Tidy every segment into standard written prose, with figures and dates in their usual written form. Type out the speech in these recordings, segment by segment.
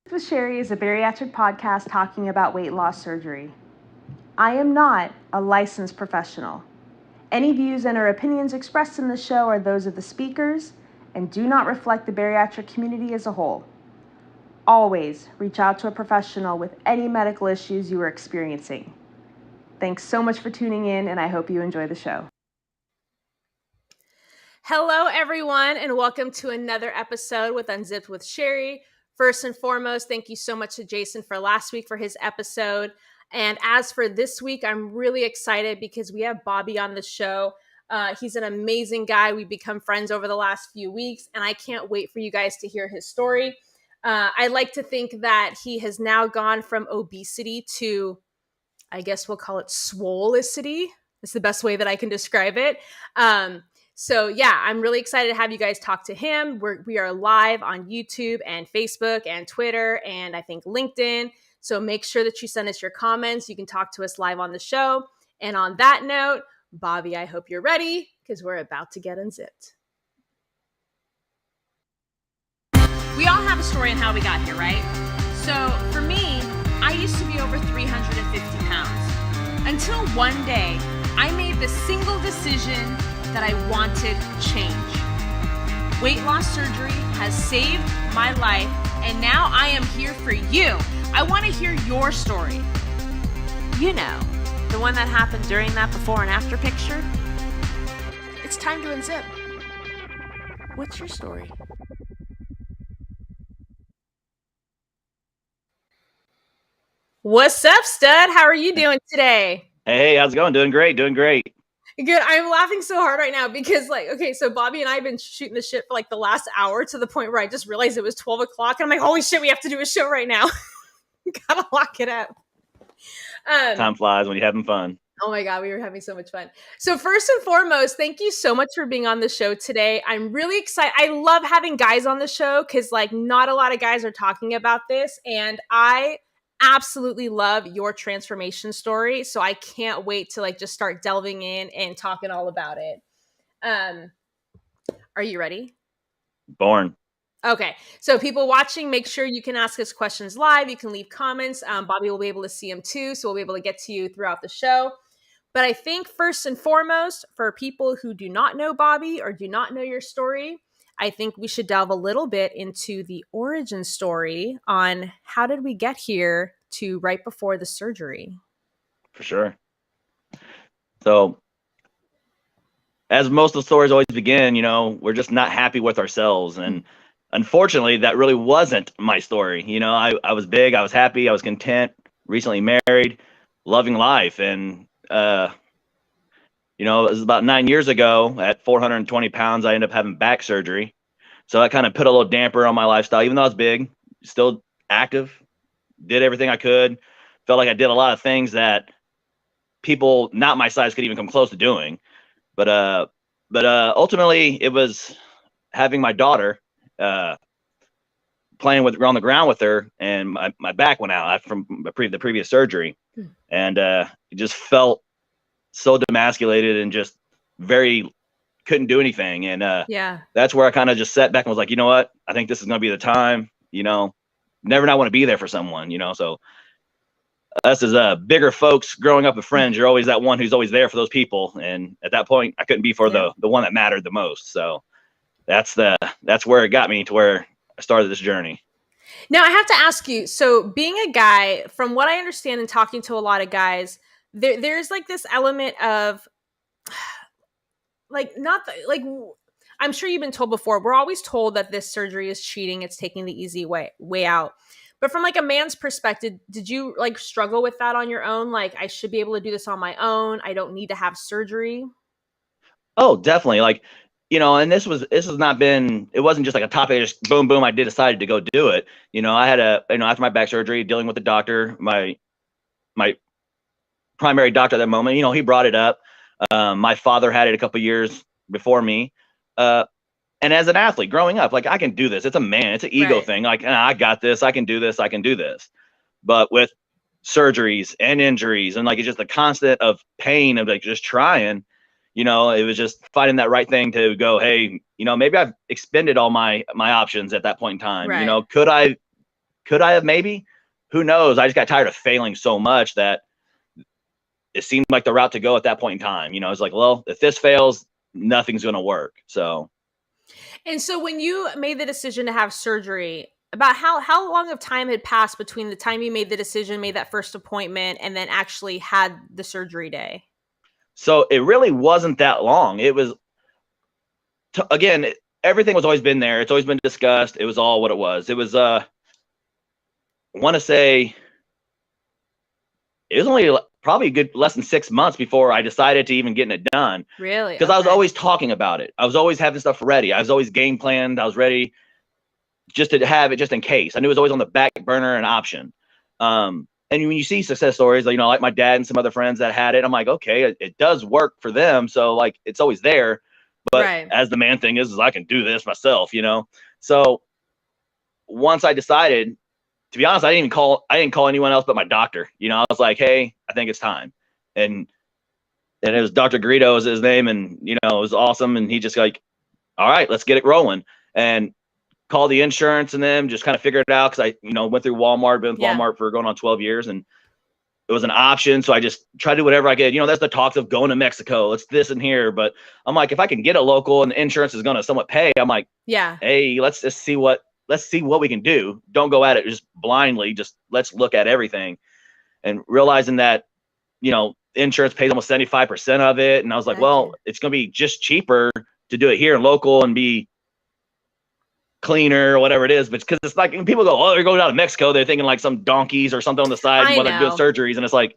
With Sherry is a bariatric podcast talking about weight loss surgery. I am not a licensed professional. Any views and or opinions expressed in the show are those of the speakers and do not reflect the bariatric community as a whole. Always reach out to a professional with any medical issues you are experiencing. Thanks so much for tuning in, and I hope you enjoy the show. Hello, everyone, and welcome to another episode with Unzipped with Sherry. First and foremost, thank you so much to Jason for last week for his episode. And as for this week, I'm really excited because we have Bobby on the show. He's an amazing guy. We've become friends over the last few weeks, and I can't wait for you guys to hear his story. I like to think that he has now gone from obesity to, I guess we'll call it swolicity. It's the best way that I can describe it. So yeah, I'm really excited to have you guys talk to him. We are live on YouTube and Facebook and Twitter and I think LinkedIn. So make sure that you send us your comments. You can talk to us live on the show. And on that note, Bobby, I hope you're ready because we're about to get unzipped. We all have a story on how we got here, right? So for me, I used to be over 350 pounds until one day I made the single decision that I wanted change. Weight loss surgery has saved my life, and now I am here for you. I want to hear your story. You know, the one that happened during that before and after picture. It's time to unzip. What's your story? What's up, stud? How are you doing today? Hey, how's it going? Doing great. Good. I'm laughing so hard right now because, so Bobby and I have been shooting the shit for the last hour to the point where I just realized it was 12 o'clock. And I'm like, holy shit, we have to do a show right now. Gotta lock it up. Time flies when you're having fun. Oh my God, we were having so much fun. So first and foremost, thank you so much for being on the show today. I'm really excited. I love having guys on the show because not a lot of guys are talking about this. And I absolutely love your transformation story. So I can't wait to just start delving in and talking all about it. Are you ready? Born. Okay. So people watching, make sure you can ask us questions live. You can leave comments. Bobby will be able to see them too. So we'll be able to get to you throughout the show. But I think first and foremost, for people who do not know Bobby or do not know your story, I think we should delve a little bit into the origin story on how did we get here to right before the surgery. For sure. So as most of the stories always begin, we're just not happy with ourselves. And unfortunately, that really wasn't my story. I was big, I was happy, I was content, recently married, loving life. And, it was about 9 years ago at 420 pounds, I ended up having back surgery. So that kind of put a little damper on my lifestyle, even though I was big, still active, did everything I could, felt like I did a lot of things that people not my size could even come close to doing. But ultimately it was having my daughter, playing on the ground with her, and my back went out from the previous surgery. And it just felt so demasculated and just couldn't do anything. And that's where I kind of just sat back and was like, you know what? I think this is going to be the time, never not want to be there for someone, so us as bigger folks growing up with friends, you're always that one who's always there for those people. And at that point I couldn't be for the one that mattered the most. So that's where it got me to where I started this journey. Now I have to ask you, so being a guy, from what I understand and talking to a lot of guys, there's this element of I'm sure you've been told before, we're always told that this surgery is cheating. It's taking the easy way out. But from a man's perspective, did you struggle with that on your own? I should be able to do this on my own. I don't need to have surgery. Oh, definitely. And it wasn't just a topic. Just boom, boom. I decided to go do it. I had after my back surgery, dealing with the doctor, my primary doctor at that moment, he brought it up. My father had it a couple years before me. And as an athlete growing up, I can do this. It's an ego thing. I got this, I can do this. But with surgeries and injuries and it's just the constant of pain of just trying, it was just finding that right thing to go, hey, maybe I've expended all my options at that point in time. Right. Could I Could I have? Maybe. Who knows? I just got tired of failing so much that it seemed like the route to go at that point in time. You know, it's like, well, if this fails, nothing's going to work. So. And so when you made the decision to have surgery, about how long of time had passed between the time you made the decision, made that first appointment, and then actually had the surgery day? So it really wasn't that long. It was, again, everything was always been there. It's always been discussed. It was all what it was. It was, I want to say it was only probably a good less than 6 months before I decided to even getting it done. Really? Because I was always talking about it. I was always having stuff ready. I was always game planned. I was ready just to have it just in case. I knew it was always on the back burner, an option. And when you see success stories, you know, like my dad and some other friends that had it, I'm like, okay, it does work for them. So like, it's always there. But as the man thing is I can do this myself, you know? So once I decided, to be honest, I didn't call anyone else but my doctor. You know, I was like, hey, I think it's time. And it was Dr. Garrido was his name. And, you know, it was awesome. And he just like, all right, let's get it rolling. And call the insurance and them, just kind of figure it out. Cause I, you know, went through Walmart, been with Walmart for going on 12 years. And it was an option. So I just tried to do whatever I could. You know, there's the talks of going to Mexico. It's this and here. But I'm like, if I can get a local and the insurance is going to somewhat pay, I'm like, hey, let's just see what we can do. Don't go at it just blindly. Just let's look at everything. And realizing that, you know, insurance pays almost 75% of it. And I was like, well, it's going to be just cheaper to do it here and local and be cleaner or whatever it is. But because it's like, people go, oh, they're going down to Mexico, they're thinking like some donkeys or something on the side while they're doing surgeries. And it's like,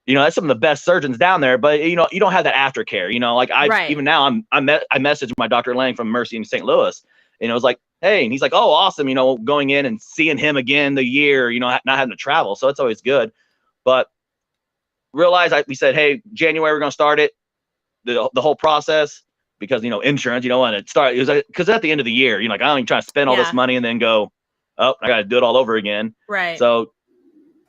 you know, that's some of the best surgeons down there, but you know, you don't have that aftercare, you know, like even now I messaged my Dr. Lang from Mercy in St. Louis, and it was like, hey, and he's like, oh, awesome. You know, going in and seeing him again the year, you know, not having to travel. So it's always good. But we said, hey, January, we're going to start it, the whole process, because, you know, insurance, you don't want to start. It was like, because at the end of the year, you're like, I don't even try to spend all this money and then go, oh, I got to do it all over again. Right. So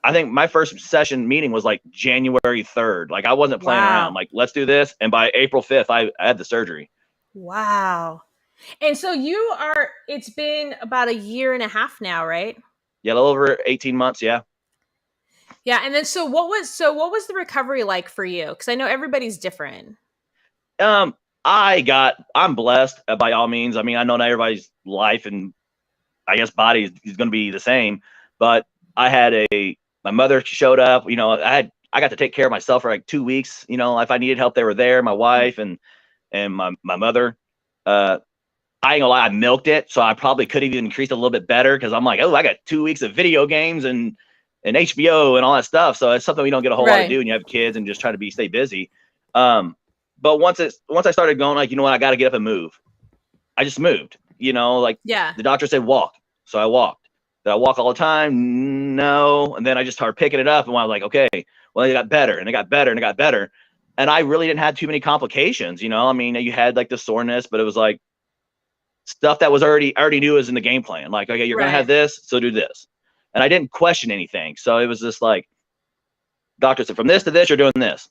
I think my first session meeting was like January 3rd. Like I wasn't playing around. Like, let's do this. And by April 5th, I had the surgery. Wow. And so it's been about a year and a half now, right? Yeah, a little over 18 months. Yeah. Yeah. And then, what was the recovery like for you? Cause I know everybody's different. I'm blessed by all means. I mean, I know not everybody's life and I guess body is going to be the same, but I had my mother showed up, you know, I got to take care of myself for like 2 weeks. You know, if I needed help, they were there. My wife and my mother, I ain't gonna lie, I milked it. So I probably could have even increased a little bit better. Cause I'm like, oh, I got 2 weeks of video games and HBO and all that stuff. So it's something we don't get a whole lot to do when you have kids and just try to stay busy. But once I started going, like, you know what, I got to get up and move. I just moved, you know, like the doctor said, walk. So I walked. Did I walk all the time? No. And then I just started picking it up and I was like, okay, well, it got better and it got better and it got better. And I really didn't have too many complications, you know, I mean, you had like the soreness, but it was like stuff that was already knew was in the game plan. Like, okay, you're going to have this, so do this. And I didn't question anything. So it was just like, doctor said, from this to this, you're doing this.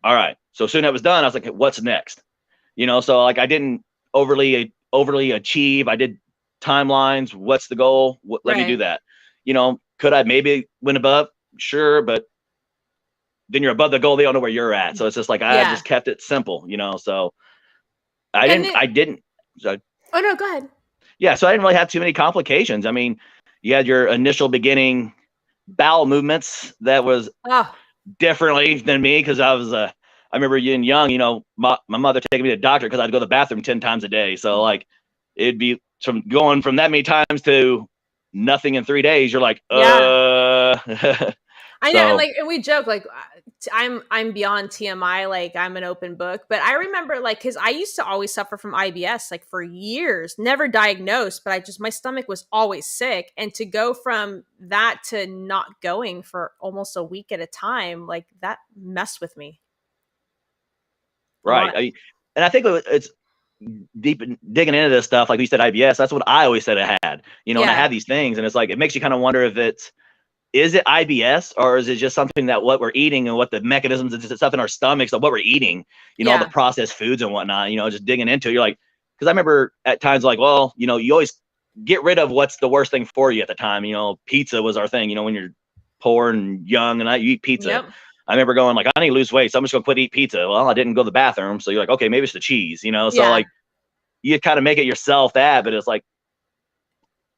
All right. So soon that was done, I was like, what's next? You know, so like I didn't overly achieve. I did timelines. What's the goal? Let me do that. You know, could I maybe win above? Sure. But then you're above the goal. They don't know where you're at. So it's just like, I just kept it simple, you know? So I didn't. So, oh no, go ahead. Yeah. So I didn't really have too many complications. I mean, you had your initial beginning bowel movements that was differently than me. Cause I remember being young, you know, my mother taking me to the doctor cause I'd go to the bathroom 10 times a day. So like, it'd be going from that many times to nothing in 3 days. You're like, I know, like, and we joke, like, I'm beyond TMI, like, I'm an open book. But I remember, like, because I used to always suffer from IBS, like, for years, never diagnosed, but my stomach was always sick. And to go from that to not going for almost a week at a time, like, that messed with me. Right. And I think it's deep digging into this stuff. Like you said, IBS, that's what I always said I had, you know, and I had these things. And it's like, it makes you kind of wonder if is it IBS or is it just something that what we're eating and what the mechanisms and stuff in our stomachs of what we're eating, you know, all the processed foods and whatnot, you know, just digging into it. You're like, because I remember at times like, well, you know, you always get rid of what's the worst thing for you at the time. Pizza was our thing, when you're poor and young and you eat pizza. Yep. I remember going like, I need to lose weight, so I'm just gonna quit eat pizza. Well, I didn't go to the bathroom, so you're like, okay, maybe it's the cheese, so like you kind of make it yourself that, but it's like,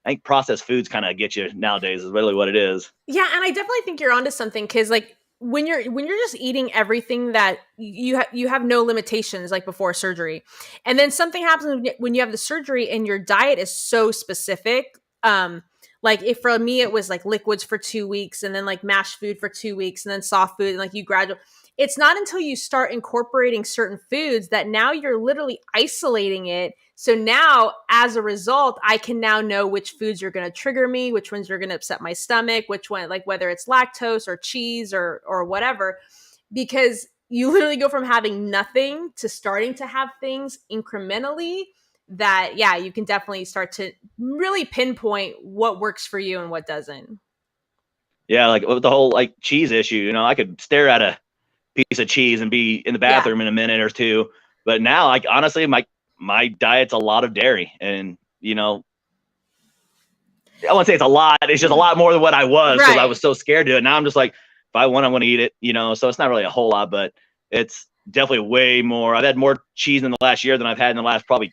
I think processed foods kind of get you nowadays is really what it is. Yeah, and I definitely think you're onto something, because like when you're just eating everything that you have no limitations like before surgery, and then something happens when you have the surgery and your diet is so specific. Like if for me it was like liquids for 2 weeks, and then like mashed food for 2 weeks, and then soft food, and like you gradually. It's not until you start incorporating certain foods that now you're literally isolating it. So now, as a result, I can now know which foods are going to trigger me, which ones are going to upset my stomach, which one, like whether it's lactose or cheese or whatever, because you literally go from having nothing to starting to have things incrementally that, yeah, you can definitely start to really pinpoint what works for you and what doesn't. Yeah, like with the whole like cheese issue, I could stare at a piece of cheese and be in the bathroom in a minute or two. But now, like, honestly, my diet's a lot of dairy, and I won't say it's a lot. It's just a lot more than what I was, because I was so scared to it. Now I'm just like, if I want, I'm going to eat it, So it's not really a whole lot, but it's definitely way more. I've had more cheese in the last year than I've had in the last probably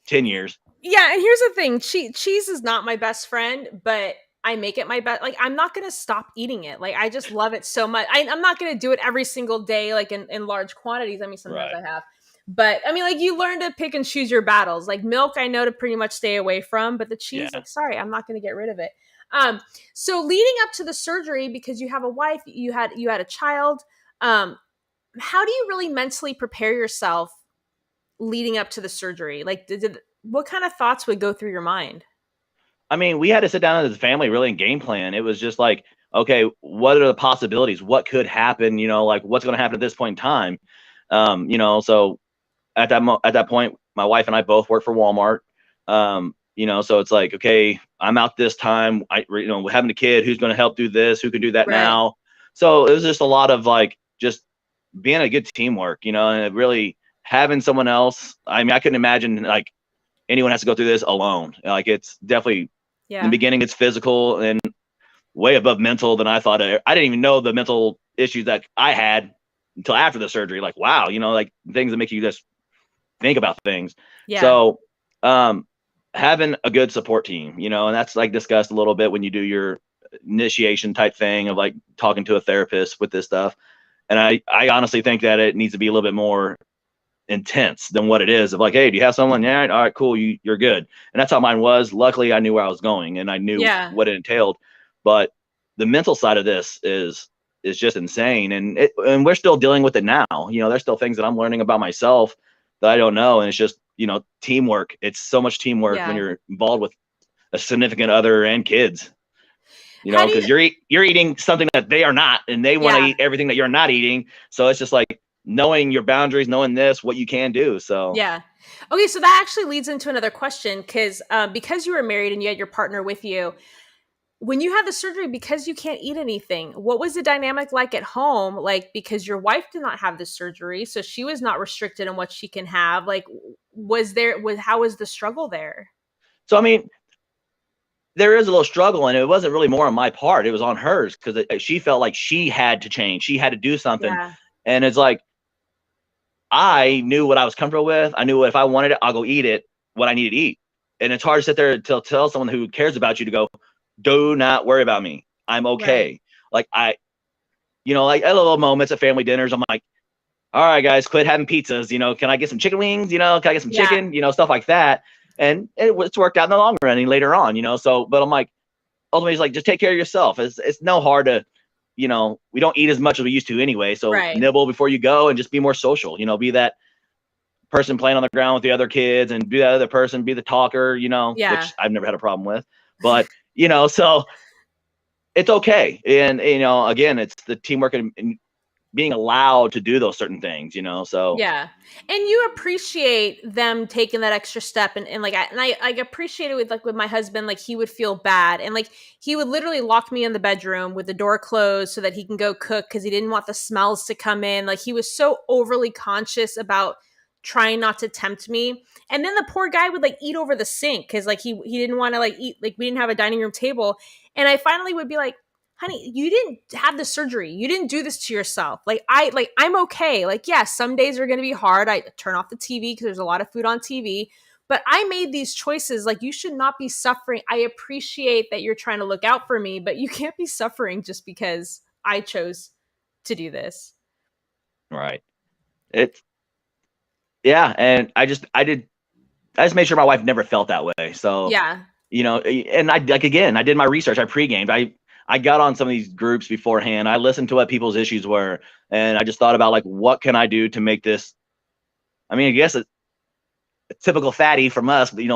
10 years. Yeah, and here's the thing: cheese is not my best friend, but I make it my best. Like, I'm not gonna stop eating it. Like, I just love it so much. I'm not gonna do it every single day, like in large quantities. I mean, sometimes I have, but I mean, like, you learn to pick and choose your battles. Like milk, I know to pretty much stay away from, but the cheese, like, sorry, I'm not gonna get rid of it. So leading up to the surgery, because you have a wife, you had a child. How do you really mentally prepare yourself leading up to the surgery? Like, what kind of thoughts would go through your mind? I mean, we had to sit down as a family really and game plan. It was just like, okay, what are the possibilities? What could happen? Like what's going to happen at this point in time? So at that point, my wife and I both work for Walmart. So it's like, okay, I'm out this time. Having a kid, who's going to help do this? Who can do that now? So it was just a lot of like just being a good teamwork, and really having someone else. I mean, I couldn't imagine like anyone has to go through this alone. Like it's definitely in the beginning, it's physical and way above mental than I thought. I didn't even know the mental issues that I had until after the surgery. Like, wow, like things that make you just think about things. Yeah. So having a good support team, and that's like discussed a little bit when you do your initiation type thing of like talking to a therapist with this stuff. And I honestly think that it needs to be a little bit more intense than what it is of like, hey, do you have someone? Yeah, all right, cool, you're good. And that's how mine was. Luckily, I knew where I was going and I knew what it entailed. But the mental side of this is just insane, and we're still dealing with it now. There's still things that I'm learning about myself that I don't know, and it's just teamwork. It's so much teamwork when you're involved with a significant other and kids. Because you're eating something that they are not, and they want to eat everything that you're not eating. So it's just like knowing your boundaries, knowing what you can do. So okay, so that actually leads into another question, because you were married and you had your partner with you when you had the surgery, because you can't eat anything. What was the dynamic like at home? Like, because your wife did not have the surgery, so she was not restricted in what she can have. Like, how was the struggle there? So I mean, there is a little struggle, and it wasn't really more on my part. It was on hers, because she felt like she had to change. She had to do something. And it's like, I knew what I was comfortable with. I knew if I wanted it, I'll go eat it, what I needed to eat. And it's hard to sit there and tell someone who cares about you to go, do not worry about me. I'm okay. Like like at little moments at family dinners, I'm like, all right, guys, quit having pizzas. Can I get some chicken wings? Can I get some chicken? Stuff like that. And it's worked out in the long run and later on, so, but I'm like, ultimately it's like, just take care of yourself. It's no hard to, we don't eat as much as we used to anyway. So nibble before you go and just be more social, be that person playing on the ground with the other kids and be that other person, be the talker, which I've never had a problem with, but so it's okay. And, again, it's the teamwork and being allowed to do those certain things, so. Yeah. And you appreciate them taking that extra step. And I appreciate it with my husband. Like, he would feel bad. And like, he would literally lock me in the bedroom with the door closed so that he can go cook, because he didn't want the smells to come in. Like, he was so overly conscious about trying not to tempt me. And then the poor guy would like eat over the sink because like he didn't want to like eat, like we didn't have a dining room table. And I finally would be like, honey, you didn't have the surgery. You didn't do this to yourself. I'm okay. Like, yeah, some days are going to be hard. I turn off the TV because there's a lot of food on TV, but I made these choices. Like, you should not be suffering. I appreciate that you're trying to look out for me, but you can't be suffering just because I chose to do this. Right. Yeah. And I just made sure my wife never felt that way. So, yeah, and I did my research. I pre-gamed. I got on some of these groups beforehand. I listened to what people's issues were, and I just thought about like, what can I do to make this? I mean, I guess a typical fatty from us, but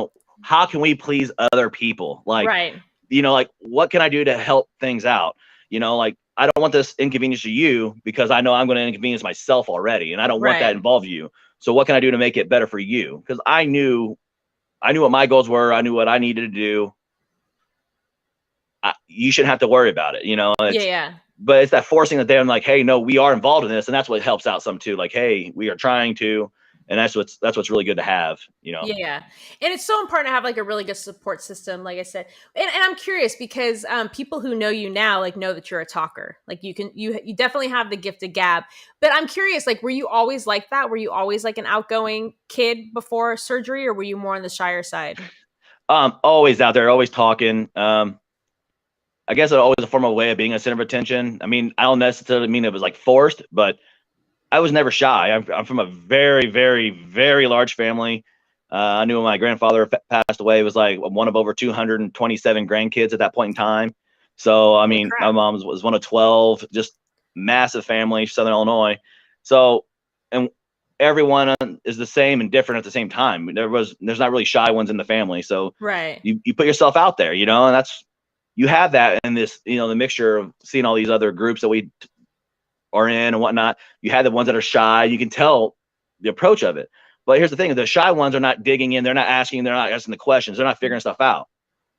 how can we please other people? Like, right. Like what can I do to help things out? Like I don't want this inconvenience to you because I know I'm going to inconvenience myself already, and I don't want that involve you. So what can I do to make it better for you? Because I knew what my goals were. I knew what I needed to do. You shouldn't have to worry about it, Yeah. But it's that forcing that they're like, hey, no, we are involved in this, and that's what helps out some too. Like, hey, we are trying to, and that's what's really good to have, Yeah, and it's so important to have like a really good support system, like I said. And I'm curious because people who know you now like know that you're a talker. Like you definitely have the gift of gab. But I'm curious, like, were you always like that? Were you always like an outgoing kid before surgery, or were you more on the shyer side? Always out there, always talking. I guess it's always a formal way of being a center of attention. I mean, I don't necessarily mean it was like forced, but I was never shy. I'm from a very, very, very large family. I knew when my grandfather passed away, it was like one of over 227 grandkids at that point in time. So, I mean, my mom was one of 12, just massive family, Southern Illinois. So, and everyone is the same and different at the same time. There's not really shy ones in the family. So right. You put yourself out there, and you have that in this, the mixture of seeing all these other groups that we are in and whatnot. You have the ones that are shy. You can tell the approach of it. But here's the thing: the shy ones are not digging in. They're not asking the questions. They're not figuring stuff out.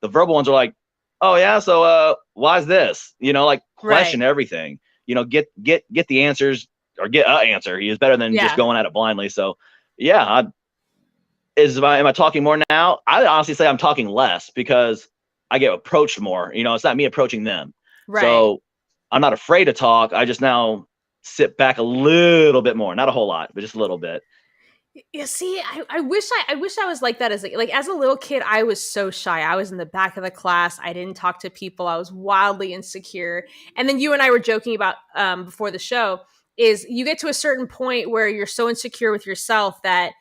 The verbal ones are like, "Oh yeah, so why is this?" Like question everything. Get the answers or get an answer. Is better than just going at it blindly. So yeah, am I talking more now? I would honestly say I'm talking less because I get approached more. It's not me approaching them. Right. So I'm not afraid to talk. I just now sit back a little bit more, not a whole lot, but just a little bit. Yeah, see, I wish I was like that as a little kid. I was so shy. I was in the back of the class. I didn't talk to people. I was wildly insecure. And then you and I were joking about before the show is you get to a certain point where you're so insecure with yourself that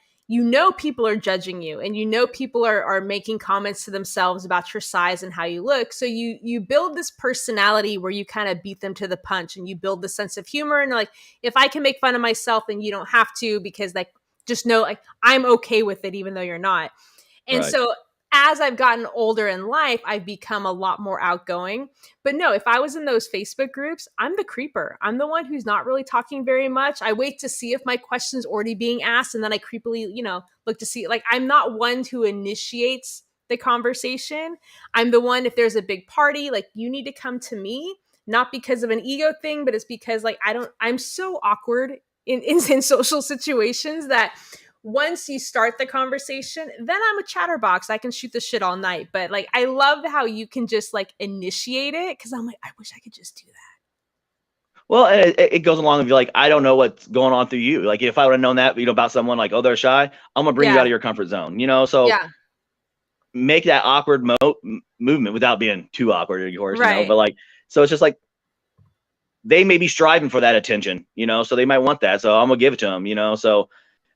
people are judging you, and people are making comments to themselves about your size and how you look. So you build this personality where you kind of beat them to the punch, and you build the sense of humor. And like, if I can make fun of myself, then you don't have to, because like, just know like I'm okay with it, even though you're not. And so as I've gotten older in life, I've become a lot more outgoing. But no, if I was in those Facebook groups, I'm the creeper. I'm the one who's not really talking very much. I wait to see if my question's already being asked, and then I creepily, look to see. Like, I'm not one who initiates the conversation. I'm the one, if there's a big party, like, you need to come to me, not because of an ego thing, but it's because like I'm so awkward in social situations that once you start the conversation, then I'm a chatterbox. I can shoot the shit all night. But like, I love how you can just like initiate it, because I'm like, I wish I could just do that. Well, it goes along with like, I don't know what's going on through you. Like, if I would have known that, about someone like, oh, they're shy, I'm gonna bring you out of your comfort zone. So make that awkward movement without being too awkward, of course. But like, so it's just like, they may be striving for that attention, so they might want that. So I'm gonna give it to them, so,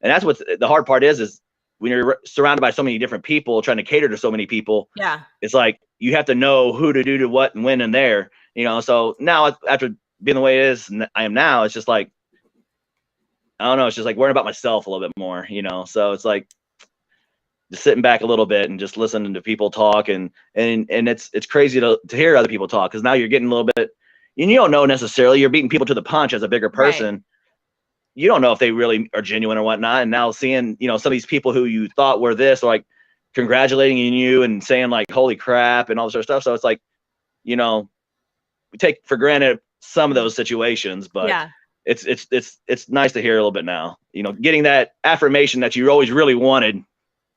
and that's what the hard part is when you're surrounded by so many different people trying to cater to so many people. Yeah. It's like, you have to know who to do to what and when and there, so now after being the way it is I am now, it's just like, I don't know. It's just like worrying about myself a little bit more, so it's like just sitting back a little bit and just listening to people talk. And it's crazy to hear other people talk, because now you're getting a little bit, and you don't know necessarily, you're beating people to the punch as a bigger person. Right. You don't know if they really are genuine or whatnot. And now seeing, some of these people who you thought were this, are like congratulating you and saying like, holy crap, and all this sort of stuff. So it's like, we take for granted some of those situations, but it's nice to hear a little bit now, getting that affirmation that you always really wanted.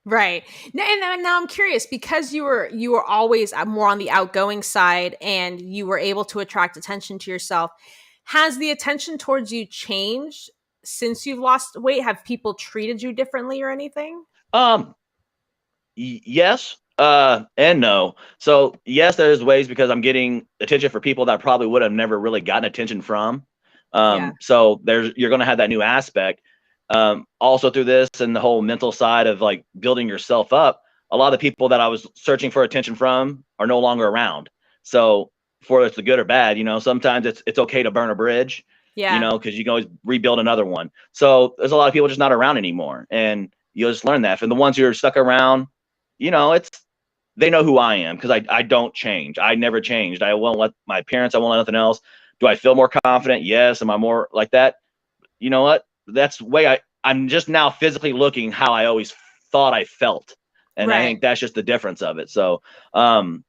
Right. Now I'm curious, because you were always more on the outgoing side and you were able to attract attention to yourself. Has the attention towards you changed since you've lost weight? Have people treated you differently or anything? Yes, and no. So yes, there's ways, because I'm getting attention for people that I probably would have never really gotten attention from. Yeah. So you're going to have that new aspect. Also through this and the whole mental side of like building yourself up, a lot of the people that I was searching for attention from are no longer around. So for it's the good or bad, sometimes it's okay to burn a bridge, Yeah. because you can always rebuild another one. So there's a lot of people just not around anymore, and you'll just learn that. And the ones who are stuck around, they know who I am, because I don't change. I never changed. I won't let my parents, I won't let nothing else. Do I feel more confident? Yes. Am I more like that? You know what? That's the way I'm just now physically looking how I always thought I felt. And I think that's just the difference of it. So, a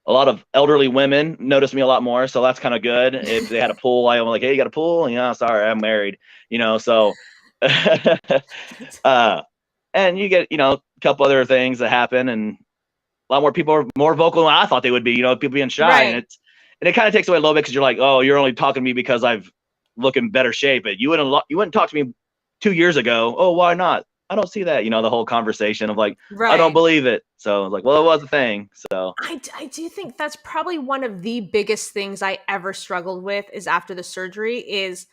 lot of elderly women notice me a lot more. So that's kind of good. If they had a pool, I'm like, hey, you got a pool? Sorry, I'm married, so, and you get, a couple other things that happen, and a lot more people are more vocal than I thought they would be, people being shy. Right. And it kind of takes away a little bit, because you're like, oh, you're only talking to me because I've look in better shape. But you wouldn't talk to me 2 years ago. Oh, why not? I don't see that. The whole conversation of like, I don't believe it. So I was like, well, it was a thing. So I do think that's probably one of the biggest things I ever struggled with is after the surgery is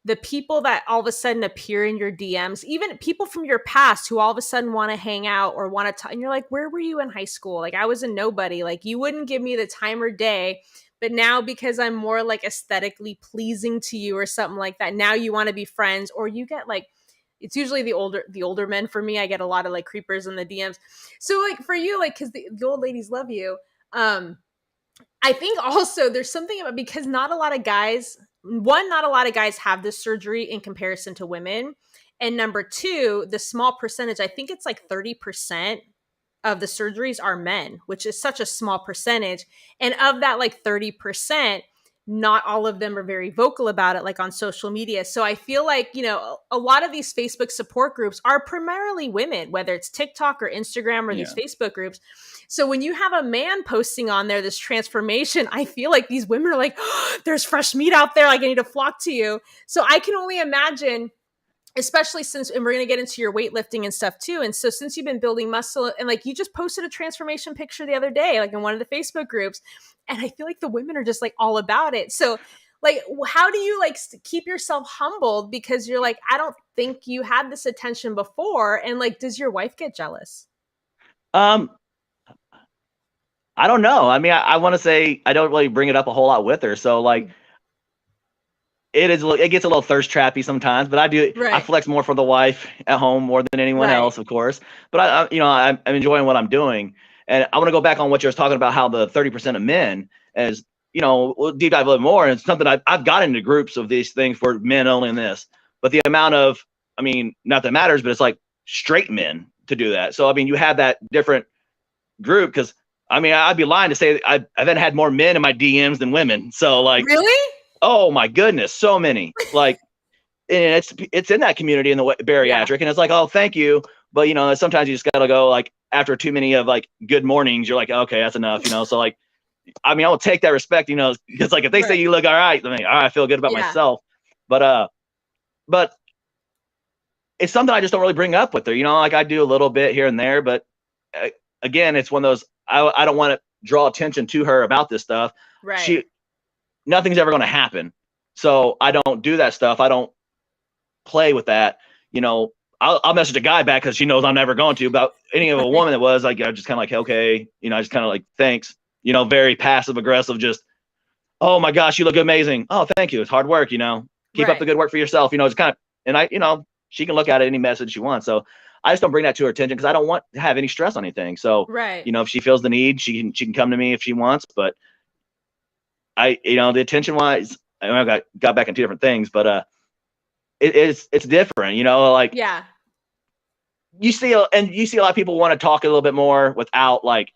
the people that all of a sudden appear in your DMs, even people from your past who all of a sudden want to hang out or want to, and you're like, where were you in high school? Like, I was a nobody. Like, you wouldn't give me the time or day. But now, because I'm more like aesthetically pleasing to you or something like that, now you want to be friends, or you get like, it's usually the older men for me. I get a lot of like creepers in the DMs. So like for you, like, cause the old ladies love you. I think also there's something about, because not a lot of guys have this surgery in comparison to women. And number two, the small percentage, I think it's like 30% of the surgeries are men, which is such a small percentage. And of that, like 30%, not all of them are very vocal about it, like on social media. So I feel like, a lot of these Facebook support groups are primarily women, whether it's TikTok or Instagram or these Facebook groups. So when you have a man posting on there this transformation, I feel like these women are like, oh, there's fresh meat out there. Like, I need to flock to you. So I can only imagine, especially since, and we're going to get into your weightlifting and stuff too. And so since you've been building muscle, and like you just posted a transformation picture the other day, like in one of the Facebook groups, and I feel like the women are just like all about it. So like, how do you like keep yourself humbled? Because you're like, I don't think you had this attention before. And like, does your wife get jealous? I don't know. I mean, I want to say I don't really bring it up a whole lot with her. So like, it gets a little thirst trappy sometimes, but I flex more for the wife at home more than anyone else, of course. But I'm enjoying what I'm doing. And I want to go back on what you were talking about, how the 30% of men, as we'll deep dive a little more. And it's something I've got into groups of these things for men only in this, but the amount of, not that matters, but it's like straight men to do that. So, you have that different group, because I'd be lying to say I've had more men in my DMs than women. So like, really? Oh my goodness, so many. Like, and it's in that community in the bariatric, and it's like, oh, thank you, but sometimes you just gotta go, like, after too many of like good mornings, you're like, okay, that's enough, So like, I will take that respect, because like if they say you look all right, I feel good about myself. But it's something I just don't really bring up with her, like I do a little bit here and there, but again, it's one of those, I don't want to draw attention to her about this stuff. Right. Nothing's ever going to happen. So I don't do that stuff. I don't play with that. I'll message a guy back because she knows I'm never going to. About any of a woman that was like, I just kind of like, okay, I just kind of like, thanks, very passive aggressive, just, oh my gosh, you look amazing. Oh, thank you. It's hard work, keep up the good work for yourself. It's kind of, and she can look at it any message she wants. So I just don't bring that to her attention because I don't want to have any stress on anything. So, if she feels the need, she can come to me if she wants, but the attention wise, I got back in two different things, but it's different, like you see a lot of people want to talk a little bit more without, like,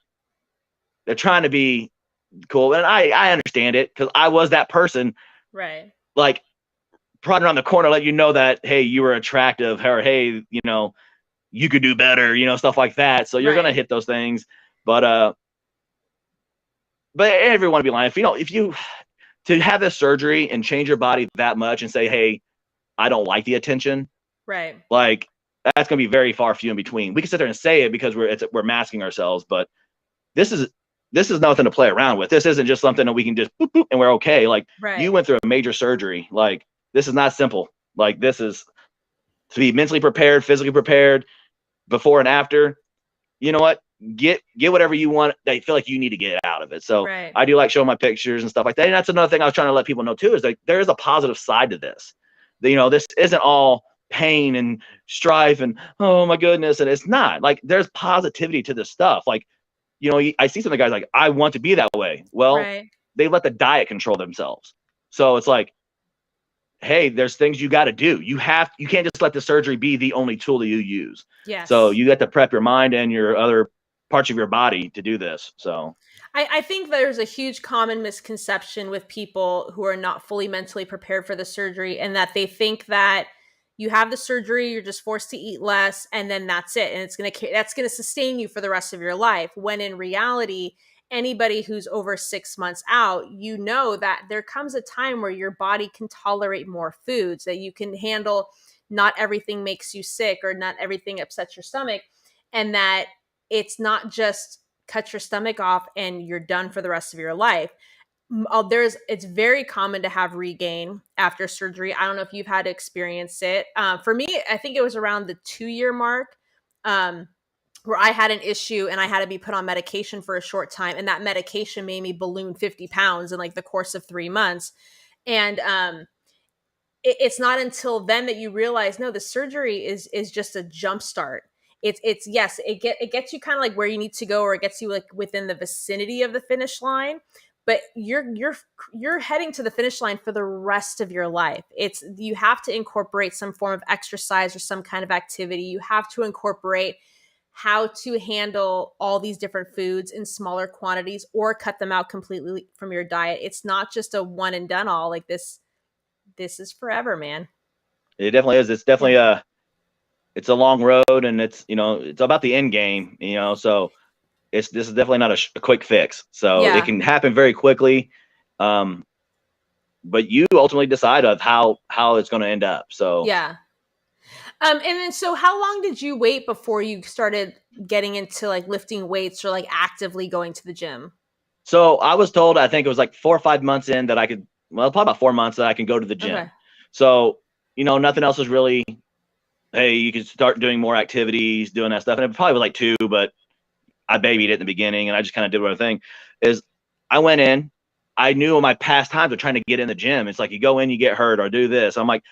they're trying to be cool. And I understand it because I was that person, Right. like prodding around the corner, let you know that, hey, you were attractive, or hey, you know, you could do better, you know, stuff like that. So you're Right. gonna hit those things. But everyone would be lying. If you to have this surgery and change your body that much and say, hey, I don't like the attention, Right. like that's gonna be very far few in between. We can sit there and say it because we're masking ourselves, but this is nothing to play around with. This isn't just something that we can just boop, boop, and we're okay. Like Right. you went through a major surgery. Like this is not simple. Like this is to be mentally prepared, physically prepared, before and after. You know what? Get whatever you want that you feel like you need to get out of it. So Right. I do like showing my pictures and stuff like that. And that's another thing I was trying to let people know too, is like there is a positive side to this. You know, this isn't all pain and strife and oh my goodness. And it's not. Like there's positivity to this stuff. Like, you know, I see some of the guys like, I want to be that way. Well, Right. they let the diet control themselves. So it's like, hey, there's things you got to do. You can't just let the surgery be the only tool that you use. Yes. So you got to prep your mind and your other parts of your body to do this. So I think there's a huge common misconception with people who are not fully mentally prepared for the surgery, and that they think that you have the surgery, you're just forced to eat less, and then that's it, and that's gonna sustain you for the rest of your life. When in reality, anybody who's over 6 months out, you know that there comes a time where your body can tolerate more foods, that you can handle. Not everything makes you sick, or not everything upsets your stomach, and that it's not just cut your stomach off and you're done for the rest of your life. It's very common to have regain after surgery. I don't know if you've had to experience it. For me, I think it was around the 2-year mark, where I had an issue and I had to be put on medication for a short time, and that medication made me balloon 50 pounds in like the course of 3 months. And it's not until then that you realize, no, the surgery is just a jump start. It's yes, it gets you kind of like where you need to go, or it gets you like within the vicinity of the finish line, but you're heading to the finish line for the rest of your life. You have to incorporate some form of exercise or some kind of activity. You have to incorporate how to handle all these different foods in smaller quantities, or cut them out completely from your diet. It's not just a one and done all. Like this is forever, man. it definitely is. It's definitely it's a long road, and it's, you know, it's about the end game, you know, so this is definitely not a quick fix. So Yeah. it can happen very quickly. But you ultimately decide of how it's going to end up. So Yeah. And then, so how long did you wait before you started getting into like lifting weights or like actively going to the gym? So I was told, I think it was like 4 or 5 months in, that I could, well, probably about 4 months, that I can go to the gym. Okay. So, you know, nothing else was really, hey, you can start doing more activities, doing that stuff. And it probably was like 2, but I babied it in the beginning, and I just kind of did what I think is. I went in, I knew in my past times of trying to get in the gym, it's like you go in, you get hurt or do this. I'm like,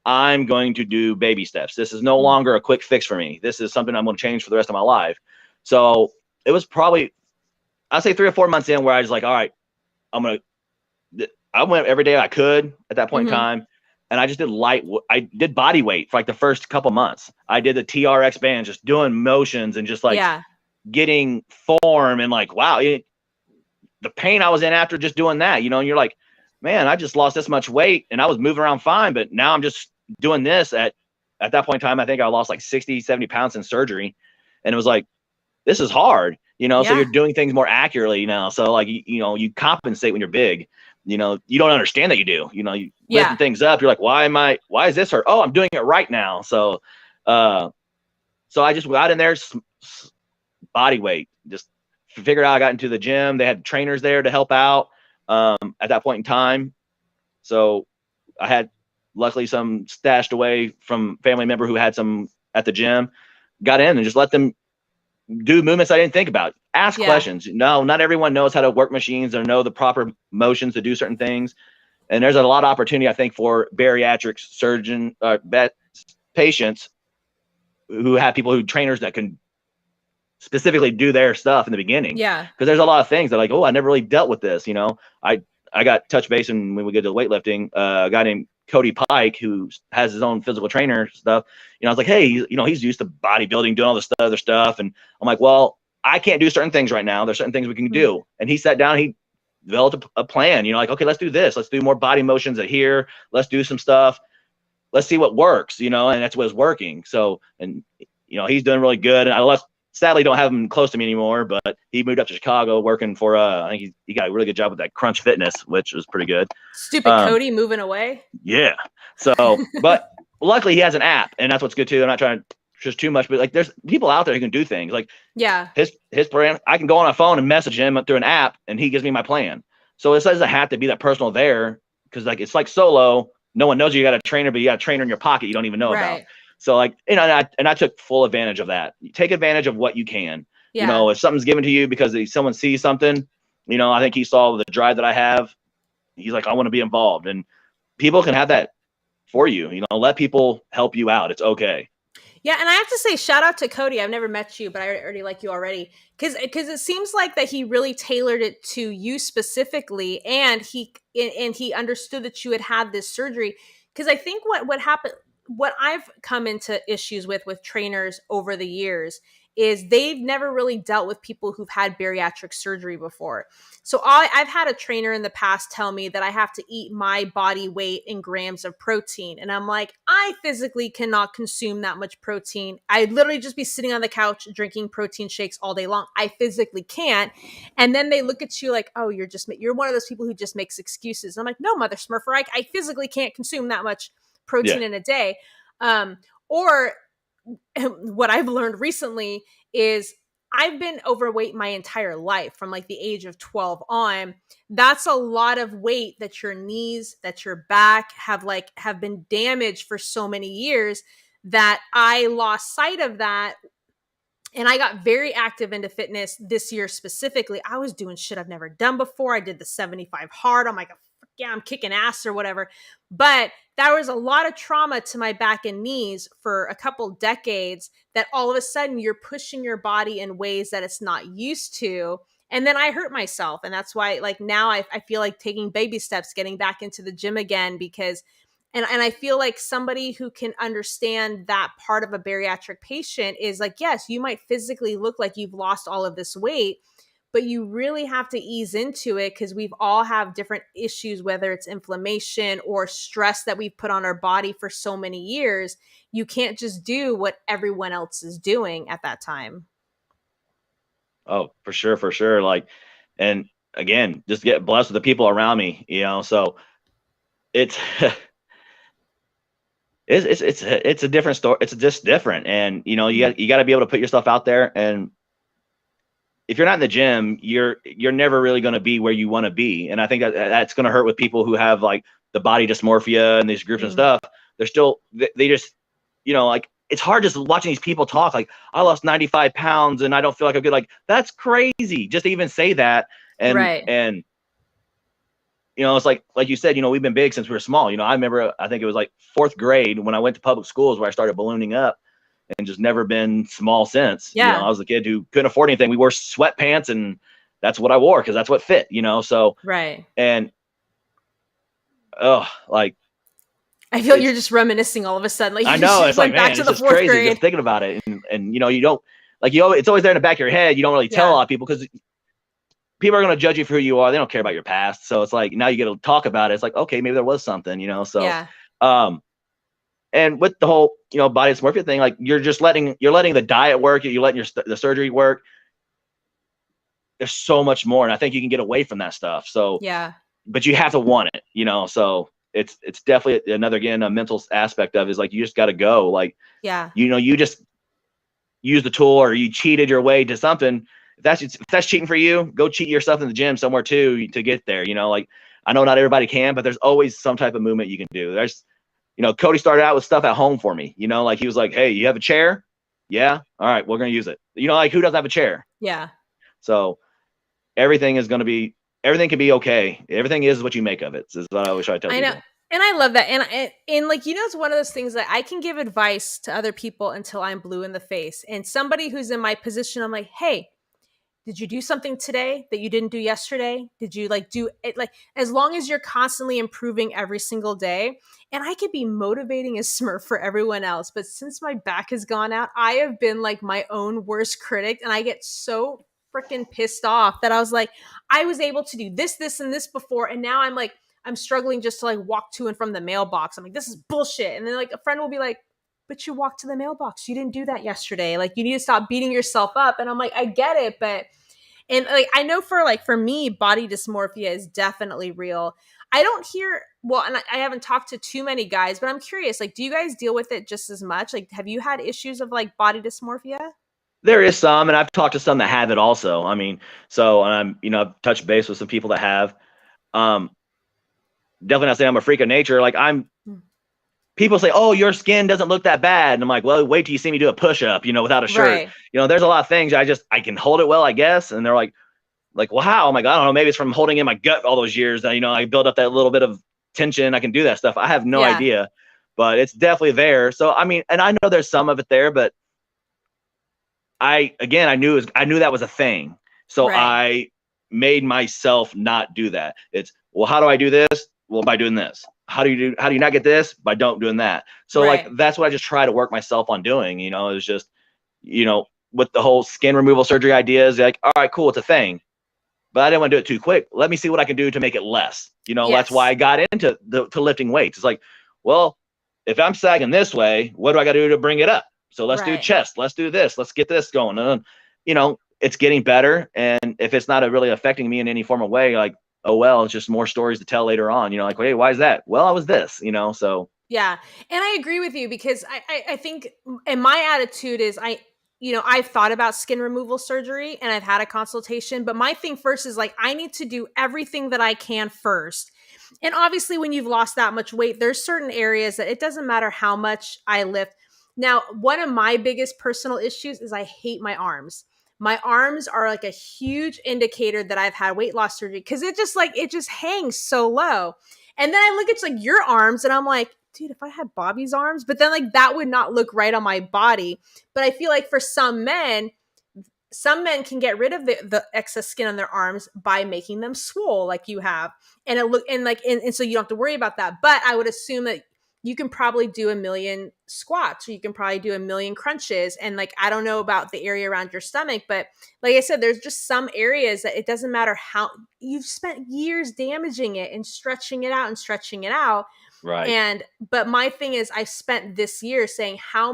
I'm going to do baby steps. This is no longer a quick fix for me. This is something I'm going to change for the rest of my life. So it was probably, I'd say 3 or 4 months in, where I was like, all right, I went every day I could at that point in time. And I just did I did body weight for like the first couple months. I did the TRX band, just doing motions and just like getting form, and like, wow, the pain I was in after just doing that, you know, and you're like, man, I just lost this much weight and I was moving around fine, but now I'm just doing this. At that point in time, I think I lost like 60, 70 pounds in surgery. And it was like, this is hard, you know, so you're doing things more accurately now. So like, you know, you compensate when you're big, you know, you don't understand that you do, you know, you lifting things up. You're like, why is this hurt? Oh, I'm doing it right now. So, so I just got in there, body weight, just figured out. I got into the gym. They had trainers there to help out at that point in time. So I had luckily some stashed away from family member who had some at the gym. Got in and just let them do movements I didn't think about. Ask questions. No, not everyone knows how to work machines or know the proper motions to do certain things. And there's a lot of opportunity, I think, for bariatric surgeon patients who have people who trainers that can specifically do their stuff in the beginning. Yeah. Because there's a lot of things that like, oh, I never really dealt with this. You know, I got touch base, and when we get to weightlifting, a guy named Cody Pike, who has his own physical trainer stuff. You know, I was like, hey, you know, he's used to bodybuilding, doing all this other stuff. And I'm like, well, I can't do certain things right now. There's certain things we can do. And he sat down, he developed a plan, like, okay, let's do this. Let's do more body motions here. Let's do some stuff. Let's see what works, and that's what's working. So, and, he's doing really good. And sadly don't have him close to me anymore, but he moved up to Chicago working for, I think he got a really good job with that Crunch Fitness, which was pretty good. Stupid Cody moving away. Yeah. So, but luckily he has an app, and that's what's good too. I'm not trying to just too much, but like there's people out there who can do things like his plan. I can go on a phone and message him through an app, and he gives me my plan. So it doesn't have to be that personal there, because like it's like solo. No one knows you got a trainer, but you got a trainer in your pocket you don't even know about. So like, and I took full advantage of that. You take advantage of what you can. If something's given to you because someone sees something, I think he saw the drive that I have. He's like, I want to be involved, and people can have that for you. Let people help you out. It's okay. Yeah, and I have to say, shout out to Cody. I've never met you, but I already like you already, because it seems like that he really tailored it to you specifically, and he understood that you had this surgery. Because I think what happened, what I've come into issues with trainers over the years is they've never really dealt with people who've had bariatric surgery before. So I've had a trainer in the past tell me that I have to eat my body weight in grams of protein. And I'm like, I physically cannot consume that much protein. I'd literally just be sitting on the couch drinking protein shakes all day long. I physically can't. And then they look at you like, oh, you're one of those people who just makes excuses. And I'm like, no, Mother Smurfer, I physically can't consume that much protein in a day. Or what I've learned recently is I've been overweight my entire life from like the age of 12 on. That's a lot of weight that your knees, that your back have been damaged for so many years that I lost sight of that. And I got very active into fitness this year specifically. I was doing shit I've never done before. I did the 75 hard. I'm like, yeah, I'm kicking ass or whatever. But there was a lot of trauma to my back and knees for a couple decades that all of a sudden you're pushing your body in ways that it's not used to. And then I hurt myself. And that's why like now I feel like taking baby steps, getting back into the gym again, because and I feel like somebody who can understand that part of a bariatric patient is like, yes, you might physically look like you've lost all of this weight, but you really have to ease into it because we've all have different issues, whether it's inflammation or stress that we've put on our body for so many years. You can't just do what everyone else is doing at that time. Oh, for sure. For sure. Like, and again, just get blessed with the people around me, so it's, it's a different story. It's just different. And, you got to be able to put yourself out there. And if you're not in the gym, you're never really going to be where you want to be. And I think that's going to hurt with people who have like the body dysmorphia and these groups and stuff. They're still, they just, like, it's hard just watching these people talk like, I lost 95 pounds and I don't feel like I'm good. Like, that's crazy just to even say that. And, it's like you said, we've been big since we were small. I remember, I think it was like 4th grade when I went to public schools where I started ballooning up and just never been small since. Yeah. I was a kid who couldn't afford anything. We wore sweatpants and that's what I wore because that's what fit, so. Right. And, like. I feel you're just reminiscing all of a sudden. Like I know. It's like, man, back to it's the just 4th crazy grade. just thinking about it. And you don't, like, it's always there in the back of your head. You don't really tell a lot of people because people are going to judge you for who you are. They don't care about your past. So it's like, now you get to talk about it. It's like, okay, maybe there was something, so, and with the whole, body dysmorphia thing, like you're letting the diet work. You're letting the surgery work. There's so much more. And I think you can get away from that stuff. So, but you have to want it, so it's definitely again, a mental aspect of it is like, you just got to go. Like, you just use the tool or you cheated your way to something. If that's cheating for you, go cheat yourself in the gym somewhere too to get there. Like, I know not everybody can, but there's always some type of movement you can do. There's, Cody started out with stuff at home for me, like he was like, hey, you have a chair? Yeah. All right. We're going to use it. Like who doesn't have a chair? Yeah. So everything can be okay. Everything is what you make of it. Is what I always try to tell people. I know. And I love that. And like, it's one of those things that I can give advice to other people until I'm blue in the face. And somebody who's in my position, I'm like, hey, did you do something today that you didn't do yesterday? Did you do it? Like, as long as you're constantly improving every single day, and I could be motivating a Smurf for everyone else. But since my back has gone out, I have been like my own worst critic. And I get so freaking pissed off that I was like, I was able to do this, this, and this before. And now I'm like, I'm struggling just to like walk to and from the mailbox. I'm like, this is bullshit. And then like a friend will be like, but you walked to the mailbox. You didn't do that yesterday. Like you need to stop beating yourself up. And I'm like, I get it. But, and like, I know for me, body dysmorphia is definitely real. I don't hear, well, and I haven't talked to too many guys, but I'm curious, like, do you guys deal with it just as much? Like, have you had issues of like body dysmorphia? There is some, and I've talked to some that have it also. I mean, so I've touched base with some people that have. Definitely not saying I'm a freak of nature. Like people say, "Oh, your skin doesn't look that bad," and I'm like, "Well, wait till you see me do a push-up, without a shirt." Right. There's a lot of things I can hold it well, I guess. And they're like, well, how? I'm like, I don't know. Maybe it's from holding in my gut all those years that I build up that little bit of tension. I can do that stuff. I have no idea, but it's definitely there. So I mean, and I know there's some of it there, but I knew that was a thing. So I made myself not do that. It's, well, how do I do this? Well, by doing this. How do you not get this? By don't doing that. So like, that's what I just try to work myself on doing, it's just, with the whole skin removal surgery ideas, like, all right, cool. It's a thing, but I didn't want to do it too quick. Let me see what I can do to make it less, That's why I got into to lifting weights. It's like, well, if I'm sagging this way, what do I got to do to bring it up? So let's do chest. Let's do this. Let's get this going. And it's getting better. And if it's not really affecting me in any form of way, like, oh, well, it's just more stories to tell later on, like, hey, why is that? Well, I was this, so. Yeah. And I agree with you because I think, and my attitude is I've thought about skin removal surgery and I've had a consultation, but my thing first is like, I need to do everything that I can first. And obviously when you've lost that much weight, there's certain areas that it doesn't matter how much I lift. Now, one of my biggest personal issues is I hate my arms. My arms are like a huge indicator that I've had weight loss surgery because it just hangs so low. And then I look at like your arms and I'm like, dude, if I had Bobby's arms, but then like that would not look right on my body. But I feel like for some men can get rid of the excess skin on their arms by making them swole like you have. And so you don't have to worry about that. But I would assume that you can probably do 1,000,000 squats or you can probably do 1,000,000 crunches. And like, I don't know about the area around your stomach, but like I said, there's just some areas that it doesn't matter how you've spent years damaging it and stretching it out. Right. But my thing is I've spent this year saying how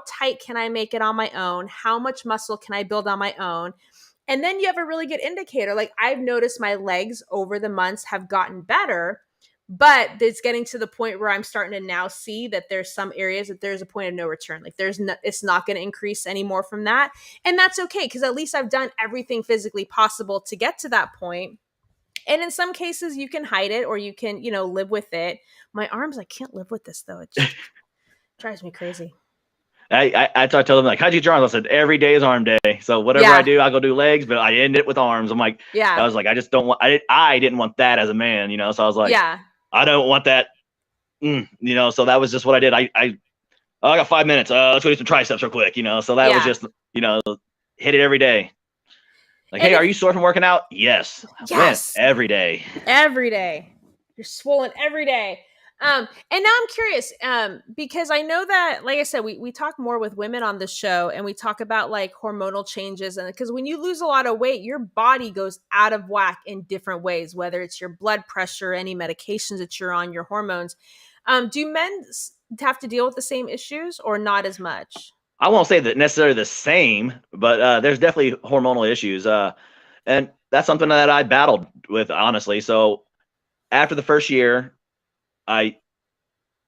tight can I make it on my own? How much muscle can I build on my own? And then you have a really good indicator. Like I've noticed my legs over the months have gotten better, but it's getting to the point where I'm starting to now see that there's some areas that there's a point of no return. Like it's not going to increase anymore from that. And that's okay. Cause at least I've done everything physically possible to get to that point. And in some cases you can hide it or you can, live with it. My arms, I can't live with this though. It just drives me crazy. I told them like, how'd you get your arms? I said, every day is arm day. So whatever I do, I'll go do legs, but I end it with arms. I'm like, I was like, I just don't want, I didn't want that as a man, so I was like, I don't want that, so that was just what I did. I got 5 minutes. Let's go do some triceps real quick, so that was just, hit it every day. Like, hey, are you sore from working out? Yes. Every day. Every day. You're swollen every day. And now I'm curious, because I know that, like I said, we talk more with women on the show and we talk about like hormonal changes. And because when you lose a lot of weight, your body goes out of whack in different ways, whether it's your blood pressure, any medications that you're on, your hormones. Do men have to deal with the same issues or not as much? I won't say that necessarily the same, but there's definitely hormonal issues. And that's something that I battled with, honestly. So after the first year, I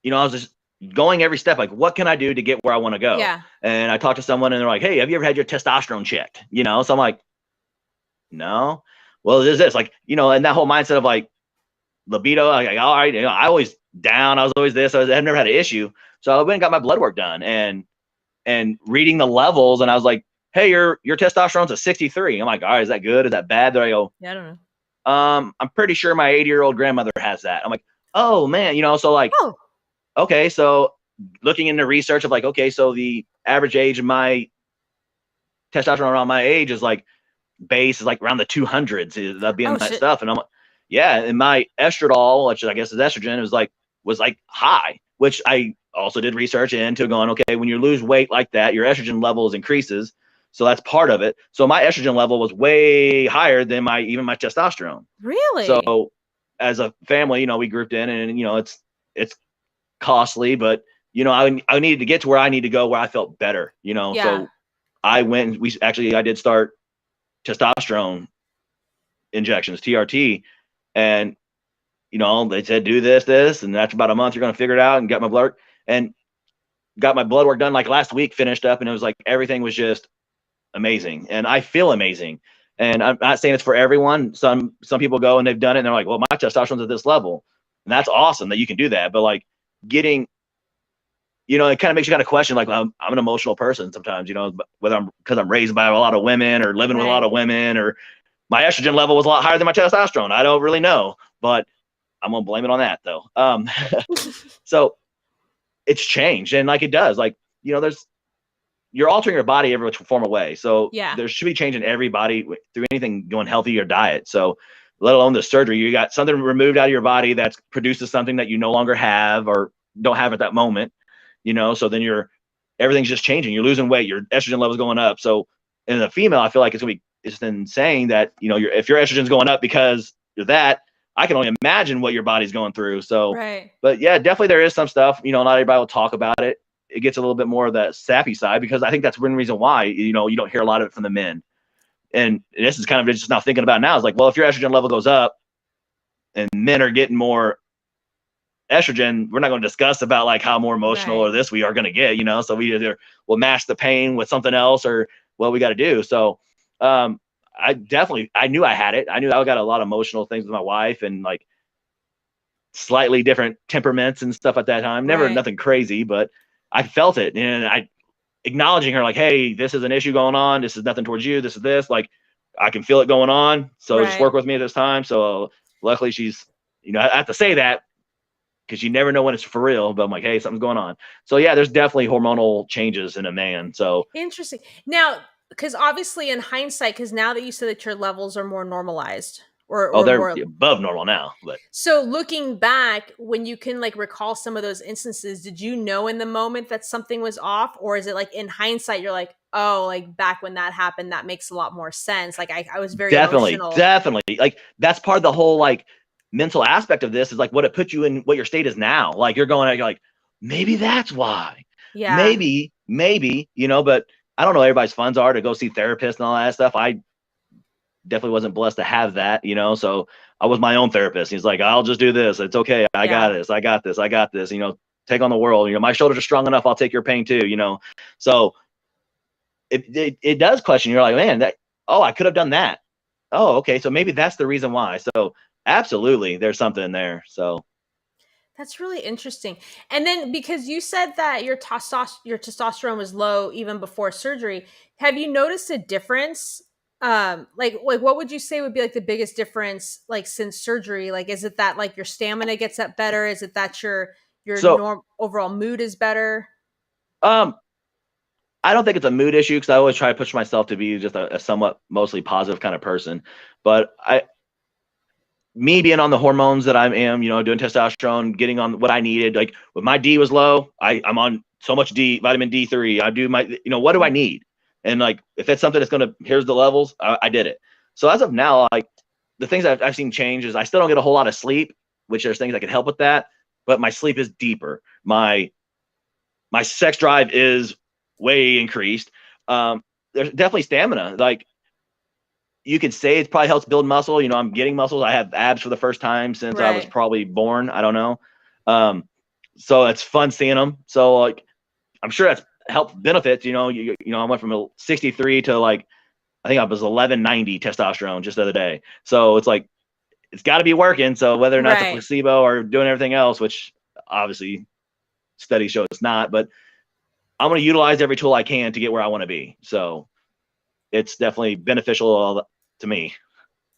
was just going every step, like, what can I do to get where I want to go? Yeah. And I talked to someone and they're like, hey, have you ever had your testosterone checked? So I'm like, no. Well, there's this, like, and that whole mindset of like libido, like, all right, I always down. I was always this. I've never had an issue. So I went and got my blood work done and reading the levels. And I was like, hey, your testosterone's a 63. I'm like, all right, is that good? Is that bad? There I go. Yeah, I don't know. I'm pretty sure my 80-year-old grandmother has that. I'm like, oh man, so like, okay. So looking into research of like, okay, so the average age of my testosterone around my age is like base is like around the 200s, that being that stuff. And I'm like, yeah. And my estradiol, which I guess is estrogen, was like high, which I also did research into going, okay, when you lose weight like that, your estrogen levels increases. So that's part of it. So my estrogen level was way higher than even my testosterone. Really? So as a family, you know, we grouped in, and you know, it's costly, but you know, I needed to get to where I need to go, where I felt better, you know. So I went, I did start testosterone injections, TRT, and you know, they said do this, and after about a month you're going to figure it out, and got my blood work done like last week, finished up, and it was like everything was just amazing, and I feel amazing. And I'm not saying it's for everyone. Some people go and they've done it and they're like, well, my testosterone's at this level, and that's awesome that you can do that. But like getting, you know, it kind of makes you kind of question, like, well, I'm an emotional person sometimes, you know, whether because I'm raised by a lot of women or living with a lot of women, or my estrogen level was a lot higher than my testosterone. I don't really know, but I'm going to blame it on that though. So it's changed, and like it does, like, you know, you're altering your body every form of way. So there should be change in every body through anything going healthy or diet. So let alone the surgery, you got something removed out of your body that produces something that you no longer have or don't have at that moment, you know? So then everything's just changing. You're losing weight, your estrogen level's going up. So in the female, I feel like it's insane that, you know, if your estrogen's going up because you're that, I can only imagine what your body's going through. So, but yeah, definitely there is some stuff, you know, not everybody will talk about it. It gets a little bit more of that sappy side, because I think that's one reason why, you know, you don't hear a lot of it from the men. And this is kind of just now thinking about now. It's like, well, if your estrogen level goes up and men are getting more estrogen, we're not going to discuss about like how more emotional or this we are going to get, you know? So we either will mask the pain with something else or what we got to do. So, I knew I had it. I knew I got a lot of emotional things with my wife, and like slightly different temperaments and stuff at that time. Never nothing crazy, but I felt it, and I acknowledging her like, hey, this is an issue going on. This is nothing towards you. This is this, like, I can feel it going on. So just work with me at this time. So luckily she's, you know, I have to say that because you never know when it's for real, but I'm like, hey, something's going on. So yeah, there's definitely hormonal changes in a man. So interesting. Now, because obviously in hindsight, because now that you said that your levels are more normalized, or they're more above normal now. But so looking back, when you can like recall some of those instances, did you know in the moment that something was off, or is it like in hindsight you're like, oh, like back when that happened, that makes a lot more sense? Like I was very emotional. Definitely. Like that's part of the whole like mental aspect of this, is like what it puts you in, what your state is now. Like you're like, maybe that's why. Yeah. Maybe, you know, but I don't know, everybody's funds are to go see therapists and all that stuff. I definitely wasn't blessed to have that, you know, so I was my own therapist. He's like, I'll just do this. It's okay. I got this, you know, take on the world. You know, my shoulders are strong enough. I'll take your pain too, you know? So it does question. You're like, man, I could have done that. Oh, okay. So maybe that's the reason why. So absolutely, there's something there. So that's really interesting. And then because you said that your testosterone was low even before surgery, have you noticed a difference? Like what would you say would be like the biggest difference, like since surgery? Like, is it that like your stamina gets up better? Is it that your overall mood is better? I don't think it's a mood issue, because I always try to push myself to be just a somewhat mostly positive kind of person. But me being on the hormones that I am, you know, doing testosterone, getting on what I needed, like when my D was low, I'm on so much vitamin D3. I do my, you know, what do I need? And like, if it's something that's here's the levels, I did it. So as of now, like the things I've seen change is I still don't get a whole lot of sleep, which there's things that can help with that, but my sleep is deeper. My sex drive is way increased. There's definitely stamina. Like you could say it probably helps build muscle. You know, I'm getting muscles. I have abs for the first time since I was probably born. I don't know. So it's fun seeing them. So like, I'm sure that's helped benefits. You know, you know, I went from 63 to like, I think I was 1190 testosterone just the other day. So it's like, it's got to be working. So whether or not it's a placebo or doing everything else, which obviously studies show it's not, but I'm going to utilize every tool I can to get where I want to be. So it's definitely beneficial to me.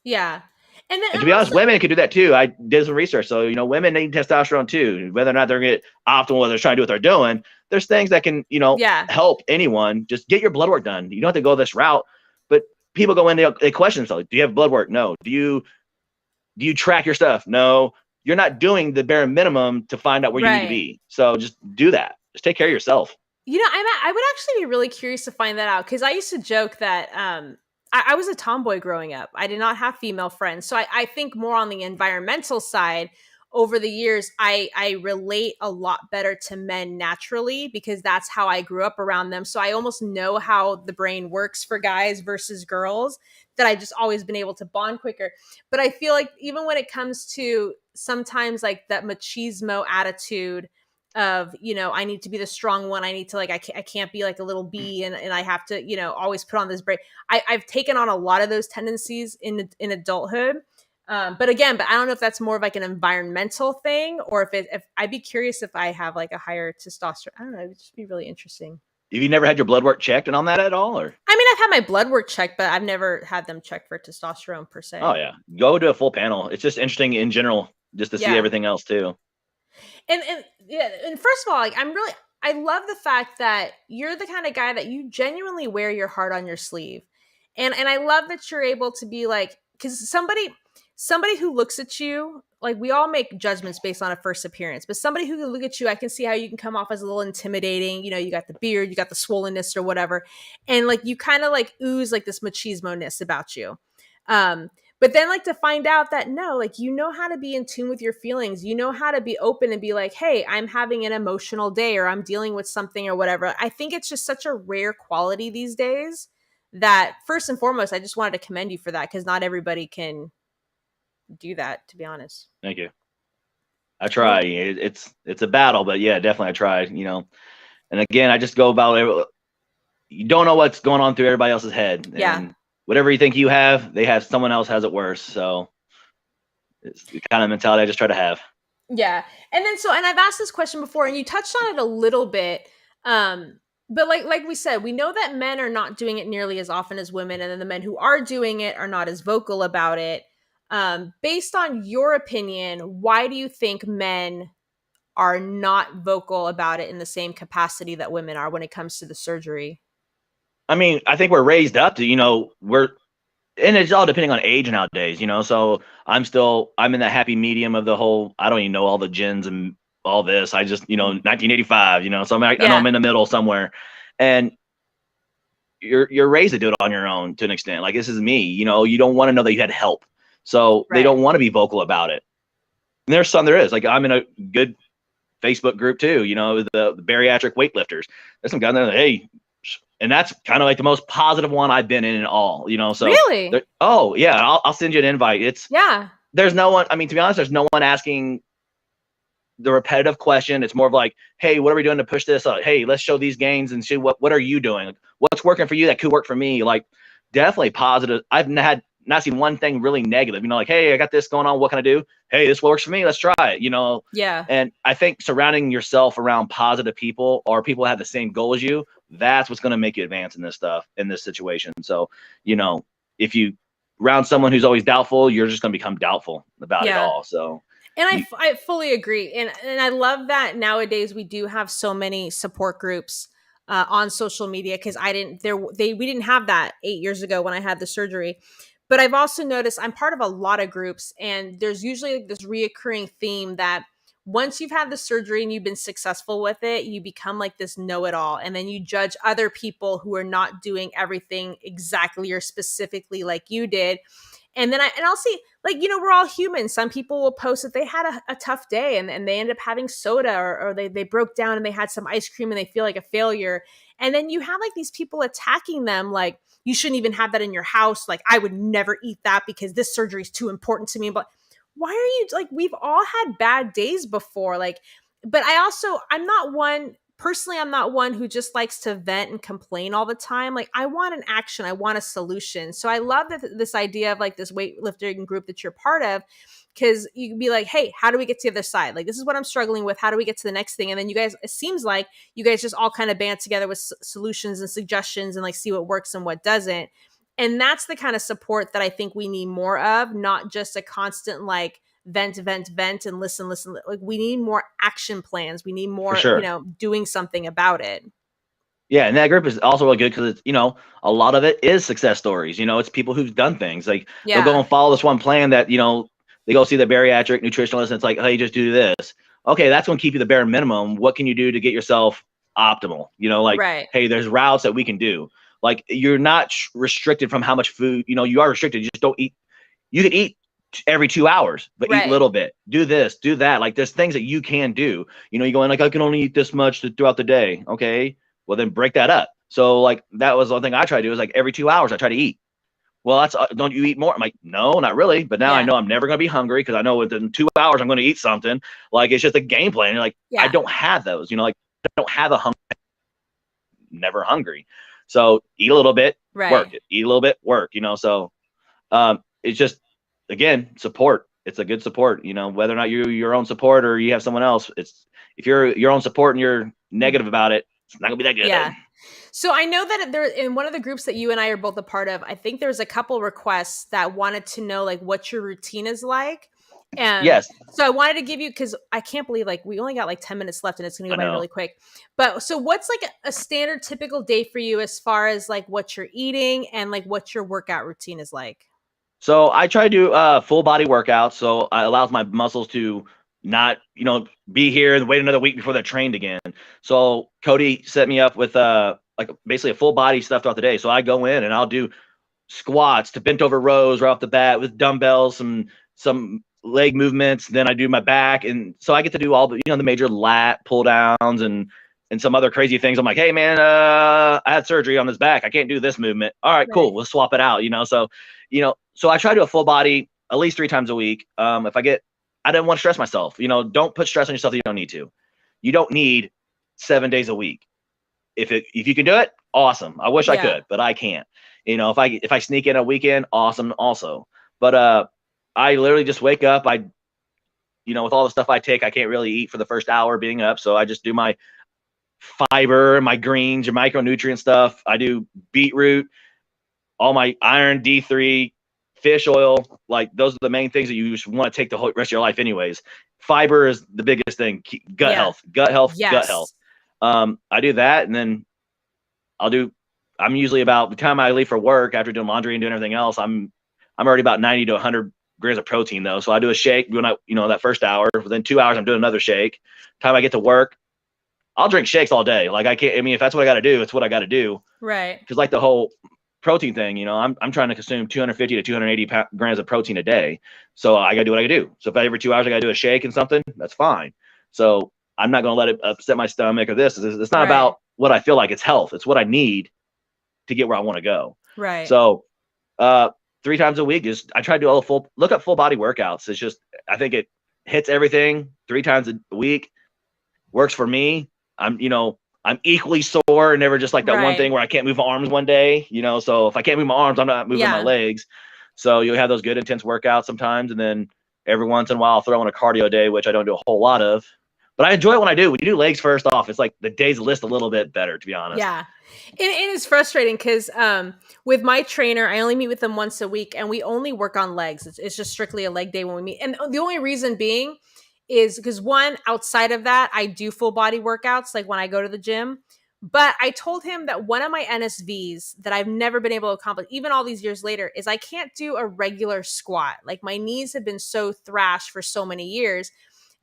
Yeah. And to be honest, women can do that too. I did some research. So, you know, women need testosterone too, whether or not they're going to get optimal, whether they're trying to do what they're doing. There's things that can, you know, help anyone. Just get your blood work done. You don't have to go this route, but people go in, they question themselves. Do you have blood work? No. Do you track your stuff? No. You're not doing the bare minimum to find out where you need to be. So just do that. Just take care of yourself. I would actually be really curious to find that out, because I used to joke that I was a tomboy growing up. I did not have female friends. So I think more on the environmental side, over the years, I relate a lot better to men naturally, because that's how I grew up around them. So I almost know how the brain works for guys versus girls, that I've just always been able to bond quicker. But I feel like even when it comes to sometimes like that machismo attitude of, I need to be the strong one. I need to, like, I can't be like a little bee, and I have to, always put on this brave. I've taken on a lot of those tendencies in adulthood. But I don't know if that's more of like an environmental thing, or if I'd be curious if I have like a higher testosterone. I don't know. It would just be really interesting. Have you never had your blood work checked and on that at all, or? I mean, I've had my blood work checked, but I've never had them checked for testosterone per se. Oh yeah, go to a full panel. It's just interesting in general, just to see everything else too. And first of all, like, I love the fact that you're the kind of guy that you genuinely wear your heart on your sleeve. And I love that you're able to be like, because somebody who looks at you, like, we all make judgments based on a first appearance, but somebody who can look at you, I can see how you can come off as a little intimidating. You got the beard, you got the swollenness or whatever. And like, you kind of like ooze like this machismo-ness about you. But then, like, to find out that no, like, how to be in tune with your feelings, how to be open and be like, hey, I'm having an emotional day, or I'm dealing with something or whatever. I think it's just such a rare quality these days that, first and foremost, I just wanted to commend you for that, because not everybody can do that, to be honest. Thank you. I try. It's a battle, but yeah, definitely I try, and again, I just go about it. You don't know what's going on through everybody else's head. Yeah. And whatever you think you have, someone else has it worse. So it's the kind of mentality I just try to have. Yeah. And I've asked this question before, and you touched on it a little bit. But like we said, we know that men are not doing it nearly as often as women. And then the men who are doing it are not as vocal about it. Based on your opinion, why do you think men are not vocal about it in the same capacity that women are when it comes to the surgery? I mean, I think we're raised up to, and it's all depending on age nowadays, so I'm in that happy medium of the whole, I don't even know all the gens and all this. I just, 1985, so I know I'm in the middle somewhere, and you're raised to do it on your own to an extent. Like, this is me, you don't want to know that you had help. So They don't want to be vocal about it. And there's some there is, like, I'm in a good Facebook group too, the bariatric weightlifters. There's some guy there, hey, and that's kind of like the most positive one I've been in all, so. Really? Oh yeah. I'll send you an invite. There's no one, I mean, to be honest, there's no one asking the repetitive question. It's more of like, hey, what are we doing to push this up? Hey, let's show these gains and see what are you doing? Like, what's working for you that could work for me? Like, definitely positive. I've not seen one thing really negative, like, hey, I got this going on. What can I do? Hey, this works for me. Let's try it, Yeah. And I think surrounding yourself around positive people, or people that have the same goal as you, that's what's going to make you advance in this stuff, in this situation. So, if you around someone who's always doubtful, you're just going to become doubtful about it all. So, and I fully agree. And I love that nowadays we do have so many support groups on social media, because we didn't have that 8 years ago when I had the surgery. But I've also noticed I'm part of a lot of groups, and there's usually this reoccurring theme that once you've had the surgery and you've been successful with it, you become like this know-it-all. And then you judge other people who are not doing everything exactly or specifically like you did. And then I'll see, like, we're all human. Some people will post that they had a tough day and they end up having soda, or they broke down and they had some ice cream and they feel like a failure. And then you have like these people attacking them, like, you shouldn't even have that in your house. Like, I would never eat that because this surgery is too important to me. But why are you, like, we've all had bad days before. Like, but I'm not one who just likes to vent and complain all the time. Like, I want an action. I want a solution. So I love this idea of like this weightlifting group that you're part of, because you can be like, hey, how do we get to the other side? Like, this is what I'm struggling with. How do we get to the next thing? And then it seems like you guys just all kind of band together with solutions and suggestions and like see what works and what doesn't. And that's the kind of support that I think we need more of, not just a constant like vent and listen. Like, we need more action plans. We need more, doing something about it. Yeah, and that group is also really good because it's, a lot of it is success stories. It's people who've done things. Like, they'll go and follow this one plan that, they go see the bariatric nutritionalist and it's like, hey, just do this. Okay, that's going to keep you the bare minimum. What can you do to get yourself optimal. You know, like, Right. hey, there's routes that we can do. Like, you're not restricted from how much food, you know, you are restricted. You just don't eat. You can eat every 2 hours, but eat a little bit. Do this, do that. Like, there's things that you can do. You know, you go in like, I can only eat this much throughout the day. Okay, well then break that up. So like that was the thing I try to do is like every 2 hours I try to eat. Well, that's don't you eat more? I'm like, no, not really. But now I know I'm never gonna be hungry because I know within 2 hours I'm gonna eat something. Like, it's just a game plan. You're like, I don't have those. You know, like, I don't have a hunger. Never hungry. So eat a little bit, work. Eat a little bit, work. You know, so it's just, again, support. It's a good support. You know, whether or not you're your own support or you have someone else. It's, if you're your own support and you're negative about it, it's not gonna be that good. Yeah. So I know that there, in one of the groups that you and I are both a part of, I think there's a couple requests that wanted to know like what your routine is like. And yes. So I wanted to give you, because I can't believe like we only got like 10 minutes left and it's gonna go by really quick. But so what's like a standard typical day for you as far as like what you're eating and like what your workout routine is like? So I try to do full body workouts. So it allows my muscles to not, you know, be here and wait another week before they're trained again. So Cody set me up with like basically a full body stuff throughout the day. So I go in and I'll do squats to bent over rows right off the bat with dumbbells, some leg movements. Then I do my back, and so I get to do all the, you know, the major lat pull downs and some other crazy things. I'm like, hey man, I had surgery on this back. I can't do this movement. All right, cool. We'll swap it out. You know, so I try to do a full body at least 3 times a week. If I didn't want to stress myself. You know, don't put stress on yourself that you don't need to. You don't need 7 days a week. If you can do it, awesome. I wish I could, but I can't. You know, if I sneak in a weekend, awesome also. But I literally just wake up. You know, with all the stuff I take, I can't really eat for the first hour being up. So I just do my fiber, my greens, your micronutrient stuff. I do beetroot, all my iron, D3, fish oil. Like, those are the main things that you just want to take the whole rest of your life anyways. Fiber is the biggest thing. Gut health. I do that, and then I'm usually about the time I leave for work after doing laundry and doing everything else, I'm already about 90 to 100 grams of protein though. So I do a shake when that first hour. Within 2 hours, I'm doing another shake. Time I get to work, I'll drink shakes all day. Like, if that's what I got to do, it's what I got to do. Right. Because like the whole protein thing, you know, I'm trying to consume 250 to 280 grams of protein a day. So I got to do what I got to do. So if every 2 hours I got to do a shake and something, that's fine. So I'm not going to let it upset my stomach or this. It's not about what I feel like. It's health. It's what I need to get where I want to go. Right. So 3 times a week I try to do look up full body workouts. It's just, I think it hits everything 3 times a week. Works for me. I'm equally sore and never just like that one thing where I can't move my arms one day, you know? So if I can't move my arms, I'm not moving my legs. So you'll have those good intense workouts sometimes. And then every once in a while I'll throw in a cardio day, which I don't do a whole lot of, but I enjoy it when I do. When you do legs first off, it's like the day's list a little bit better, to be honest. Yeah. It is frustrating because with my trainer, I only meet with them once a week and we only work on legs. It's just strictly a leg day when we meet. And the only reason being is because, one, outside of that, I do full body workouts, like when I go to the gym. But I told him that one of my NSVs that I've never been able to accomplish, even all these years later, is I can't do a regular squat. Like, my knees have been so thrashed for so many years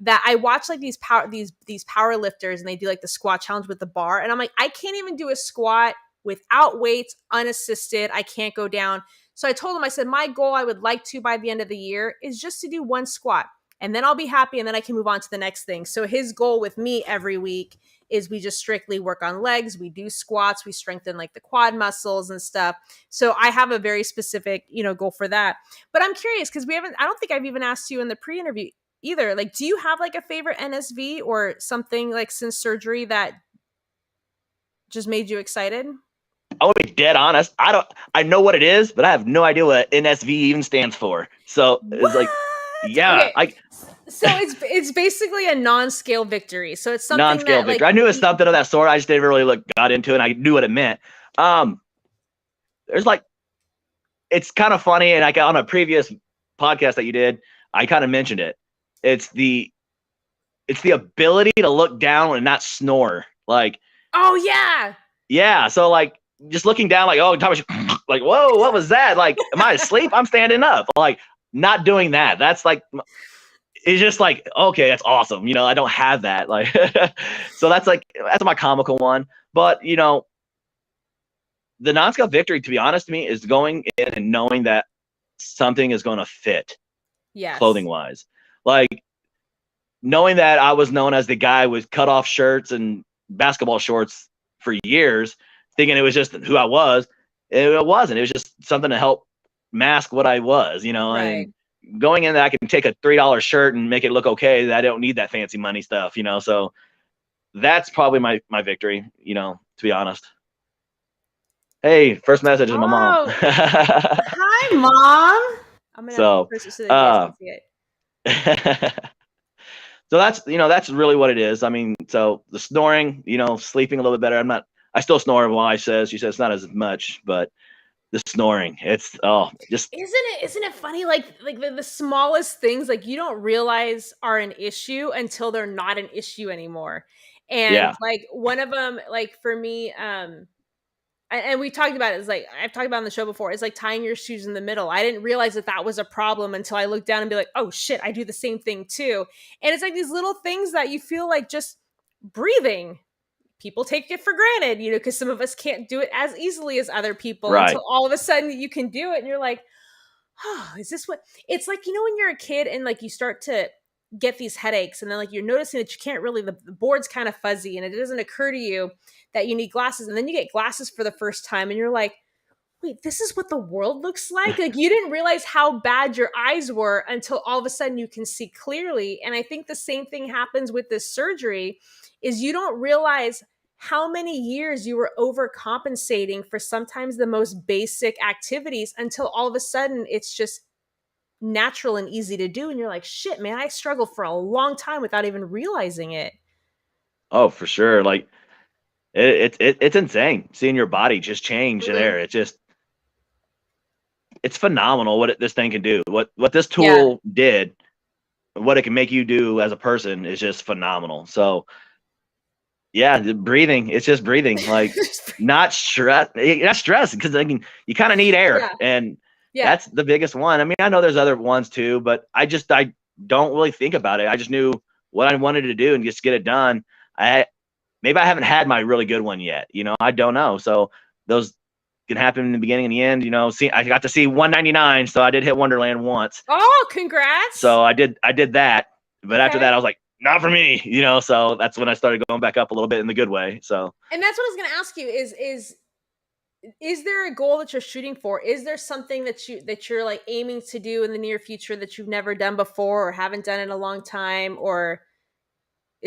that I watch like these power lifters and they do like the squat challenge with the bar. And I'm like, I can't even do a squat without weights, unassisted. I can't go down. So I told him, I said, my goal I would like to by the end of the year is just to do one squat. And then I'll be happy and then I can move on to the next thing. So his goal with me every week is we just strictly work on legs. We do squats. We strengthen like the quad muscles and stuff. So I have a very specific, goal for that. But I'm curious because I don't think I've even asked you in the pre-interview either. Like, do you have like a favorite NSV or something like since surgery that just made you excited? I want to be dead honest. I know what it is, but I have no idea what NSV even stands for. So it's like, yeah, okay. So it's basically a non-scale victory. So it's something non-scale victory. I knew it was something of that sort. I just didn't really got into it. And I knew what it meant. There's it's kind of funny. And on a previous podcast that you did, I kind of mentioned it. It's the ability to look down and not snore. Like, oh yeah. Yeah. So just looking down, Thomas, whoa, what was that? Like, am I asleep? I'm standing up. Not doing that. That's it's just like, okay, that's awesome. I don't have that. Like, so that's my comical one. But, the non-scale victory, to be honest to me, is going in and knowing that something is going to fit clothing wise. Like, knowing that I was known as the guy with cut off shirts and basketball shorts for years, thinking it was just who I was. It wasn't. It was just something to help mask what I was, Right. and going in that I can take a $3 shirt and make it look okay. That I don't need that fancy money stuff, so that's probably my victory, to be honest. Hey, first message is my mom. Hi, Mom. I'm gonna push it so that you guys can see it. So that's really what it is. I mean, so the snoring, sleeping a little bit better. I still snore while she says it's not as much, but the snoring, it's just isn't it funny? Like the smallest things, like you don't realize are an issue until they're not an issue anymore. And like one of them, like for me, and we talked about it, it's like I've talked about on the show before, it's like tying your shoes in the middle. I didn't realize that was a problem until I looked down and be like, oh shit, I do the same thing too. And it's like these little things that you feel like just breathing. People take it for granted, because some of us can't do it as easily as other people until all of a sudden you can do it. And you're like, oh, is this what it's like? When you're a kid and like you start to get these headaches and then like you're noticing that you can't really, the board's kind of fuzzy and it doesn't occur to you that you need glasses. And then you get glasses for the first time and you're like, wait, this is what the world looks like? Like you didn't realize how bad your eyes were until all of a sudden you can see clearly. And I think the same thing happens with this surgery is you don't realize how many years you were overcompensating for sometimes the most basic activities until all of a sudden it's just natural and easy to do. And you're like, shit, man, I struggled for a long time without even realizing it. Oh, for sure. Like it's insane seeing your body just change in there. It's phenomenal what this thing can do. What this tool did, what it can make you do as a person is just phenomenal. So yeah, the breathing, it's just breathing, like not stress, because I mean, you kind of need air and that's the biggest one. I mean, I know there's other ones too, but I don't really think about it. I just knew what I wanted to do and just get it done. Maybe I haven't had my really good one yet. I don't know. So those can happen in the beginning and the end. I got to see 199, so I did hit Wonderland once. Oh, congrats! So I did that, but after that, I was like, not for me. So that's when I started going back up a little bit in the good way. So, and that's what I was going to ask you: is there a goal that you're shooting for? Is there something that you're like aiming to do in the near future that you've never done before or haven't done in a long time? Or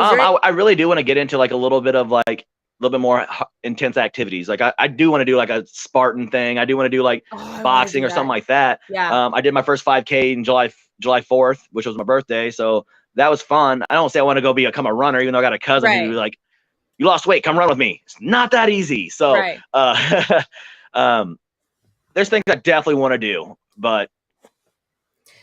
I really do want to get into like a little bit of like a little bit more intense activities. Like I do want to do like a Spartan thing. I do want to do like boxing or something like that. Yeah. I did my first 5K in July 4th, which was my birthday. So that was fun. I don't say I want to go become a runner, even though I got a cousin who was like, you lost weight, come run with me. It's not that easy. So there's things I definitely want to do, but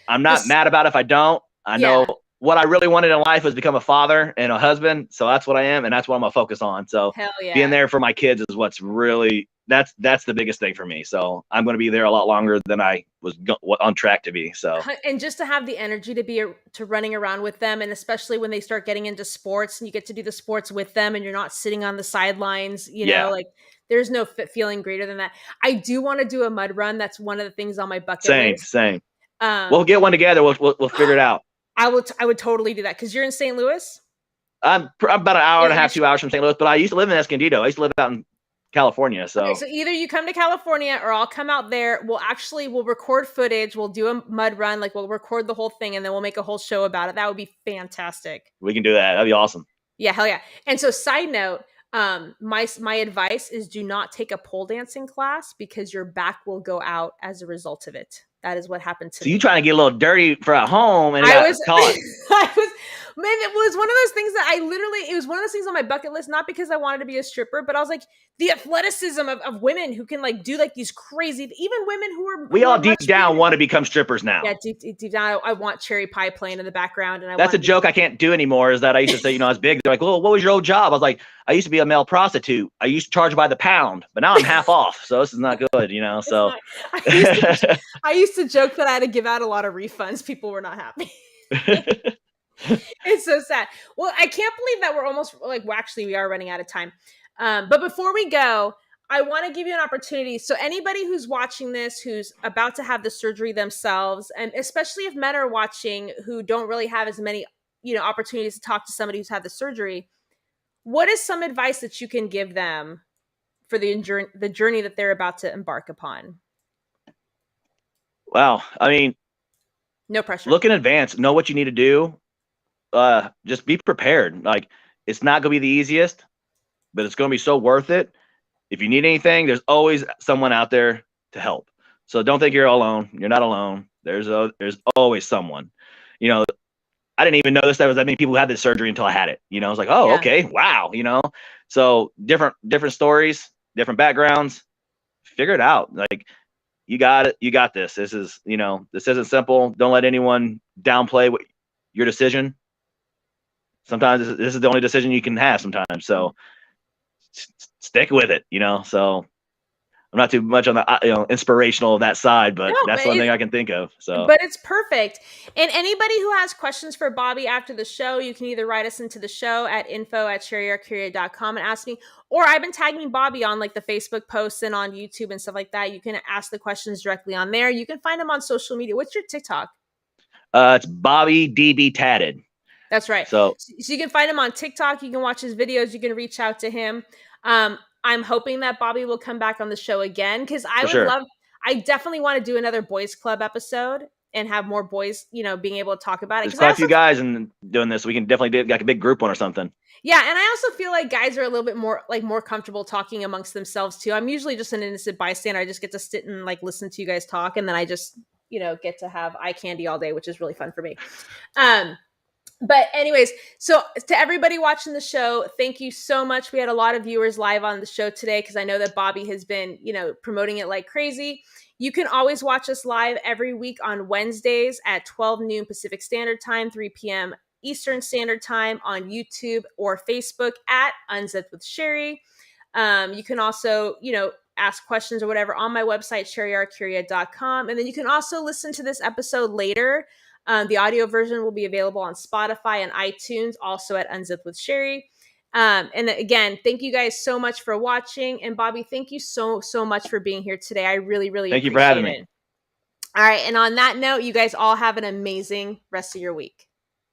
I'm not mad about it if I don't. I know what I really wanted in life was become a father and a husband. So that's what I am. And that's what I'm going to focus on. So being there for my kids is what's really, that's the biggest thing for me. So I'm going to be there a lot longer than I was on track to be. So, and just to have the energy to running around with them. And especially when they start getting into sports and you get to do the sports with them and you're not sitting on the sidelines, know, like there's no feeling greater than that. I do want to do a mud run. That's one of the things on my bucket list. Same. We'll get one together. We'll figure it out. I would totally do that. Cause you're in St. Louis. I'm about an hour and a half, 2 hours from St. Louis, but I used to live in Escondido. I used to live out in California. So either you come to California or I'll come out there. We'll record footage. We'll do a mud run. Like we'll record the whole thing and then we'll make a whole show about it. That would be fantastic. We can do that. That'd be awesome. Yeah. Hell yeah. And so side note, my advice is do not take a pole dancing class because your back will go out as a result of it. That is what happened to me. So you trying to get a little dirty for at home and I was man, it was one of those things that it was one of those things on my bucket list, not because I wanted to be a stripper, but I was like, the athleticism of women who can like do like these crazy, even women who are. We all deep down want to become strippers now. Yeah, deep down, I want Cherry Pie playing in the background. And that's a joke I can't do anymore is that I used to say, I was big. They're like, well, what was your old job? I was like, I used to be a male prostitute. I used to charge by the pound, but now I'm half off. So this is not good, so. I used to joke that I had to give out a lot of refunds. People were not happy. It's so sad. Well, I can't believe that we're almost like, well, actually, we are running out of time. But before we go, I want to give you an opportunity. So anybody who's watching this, who's about to have the surgery themselves, and especially if men are watching who don't really have as many, opportunities to talk to somebody who's had the surgery, what is some advice that you can give them for the journey that they're about to embark upon? Wow. I mean, no pressure. Look in advance, know what you need to do. Just be prepared. Like, it's not going to be the easiest, but it's going to be so worth it. If you need anything, there's always someone out there to help. So don't think you're alone. You're not alone. There's always someone. I didn't even notice there was that many people who had this surgery until I had it. I was like, oh, Yeah. Okay, wow. So different stories, different backgrounds. Figure it out. Like, you got it. You got this. This isn't simple. Don't let anyone downplay your decision. Sometimes this is the only decision you can have sometimes. So stick with it, so I'm not too much on the, inspirational of that side, but that's one thing I can think of. So, but it's perfect. And anybody who has questions for Bobby after the show, you can either write us into the show at info@sherryarcuria.com and ask me, or I've been tagging Bobby on like the Facebook posts and on YouTube and stuff like that. You can ask the questions directly on there. You can find him on social media. What's your TikTok? It's Bobby DB Tatted. That's right. So you can find him on TikTok. You can watch his videos. You can reach out to him. I'm hoping that Bobby will come back on the show again, because I definitely want to do another boys club episode and have more boys, being able to talk about it. There's quite a few guys in doing this. We can definitely do like a big group one or something. Yeah, and I also feel like guys are a little bit more comfortable talking amongst themselves too. I'm usually just an innocent bystander. I just get to sit and like listen to you guys talk, and then I just, get to have eye candy all day, which is really fun for me. But anyways, so to everybody watching the show, thank you so much. We had a lot of viewers live on the show today, because I know that Bobby has been, promoting it like crazy. You can always watch us live every week on Wednesdays at 12 noon Pacific Standard Time, 3 p.m. Eastern Standard Time on YouTube or Facebook at Unzipped with Sherry. You can also, ask questions or whatever on my website, sherryarcuria.com. And then you can also listen to this episode later. The audio version will be available on Spotify and iTunes, also at Unzipped with Sherry. And again, thank you guys so much for watching. And Bobby, thank you so much for being here today. I really, really appreciate it. Thank you for having me. All right. And on that note, you guys all have an amazing rest of your week.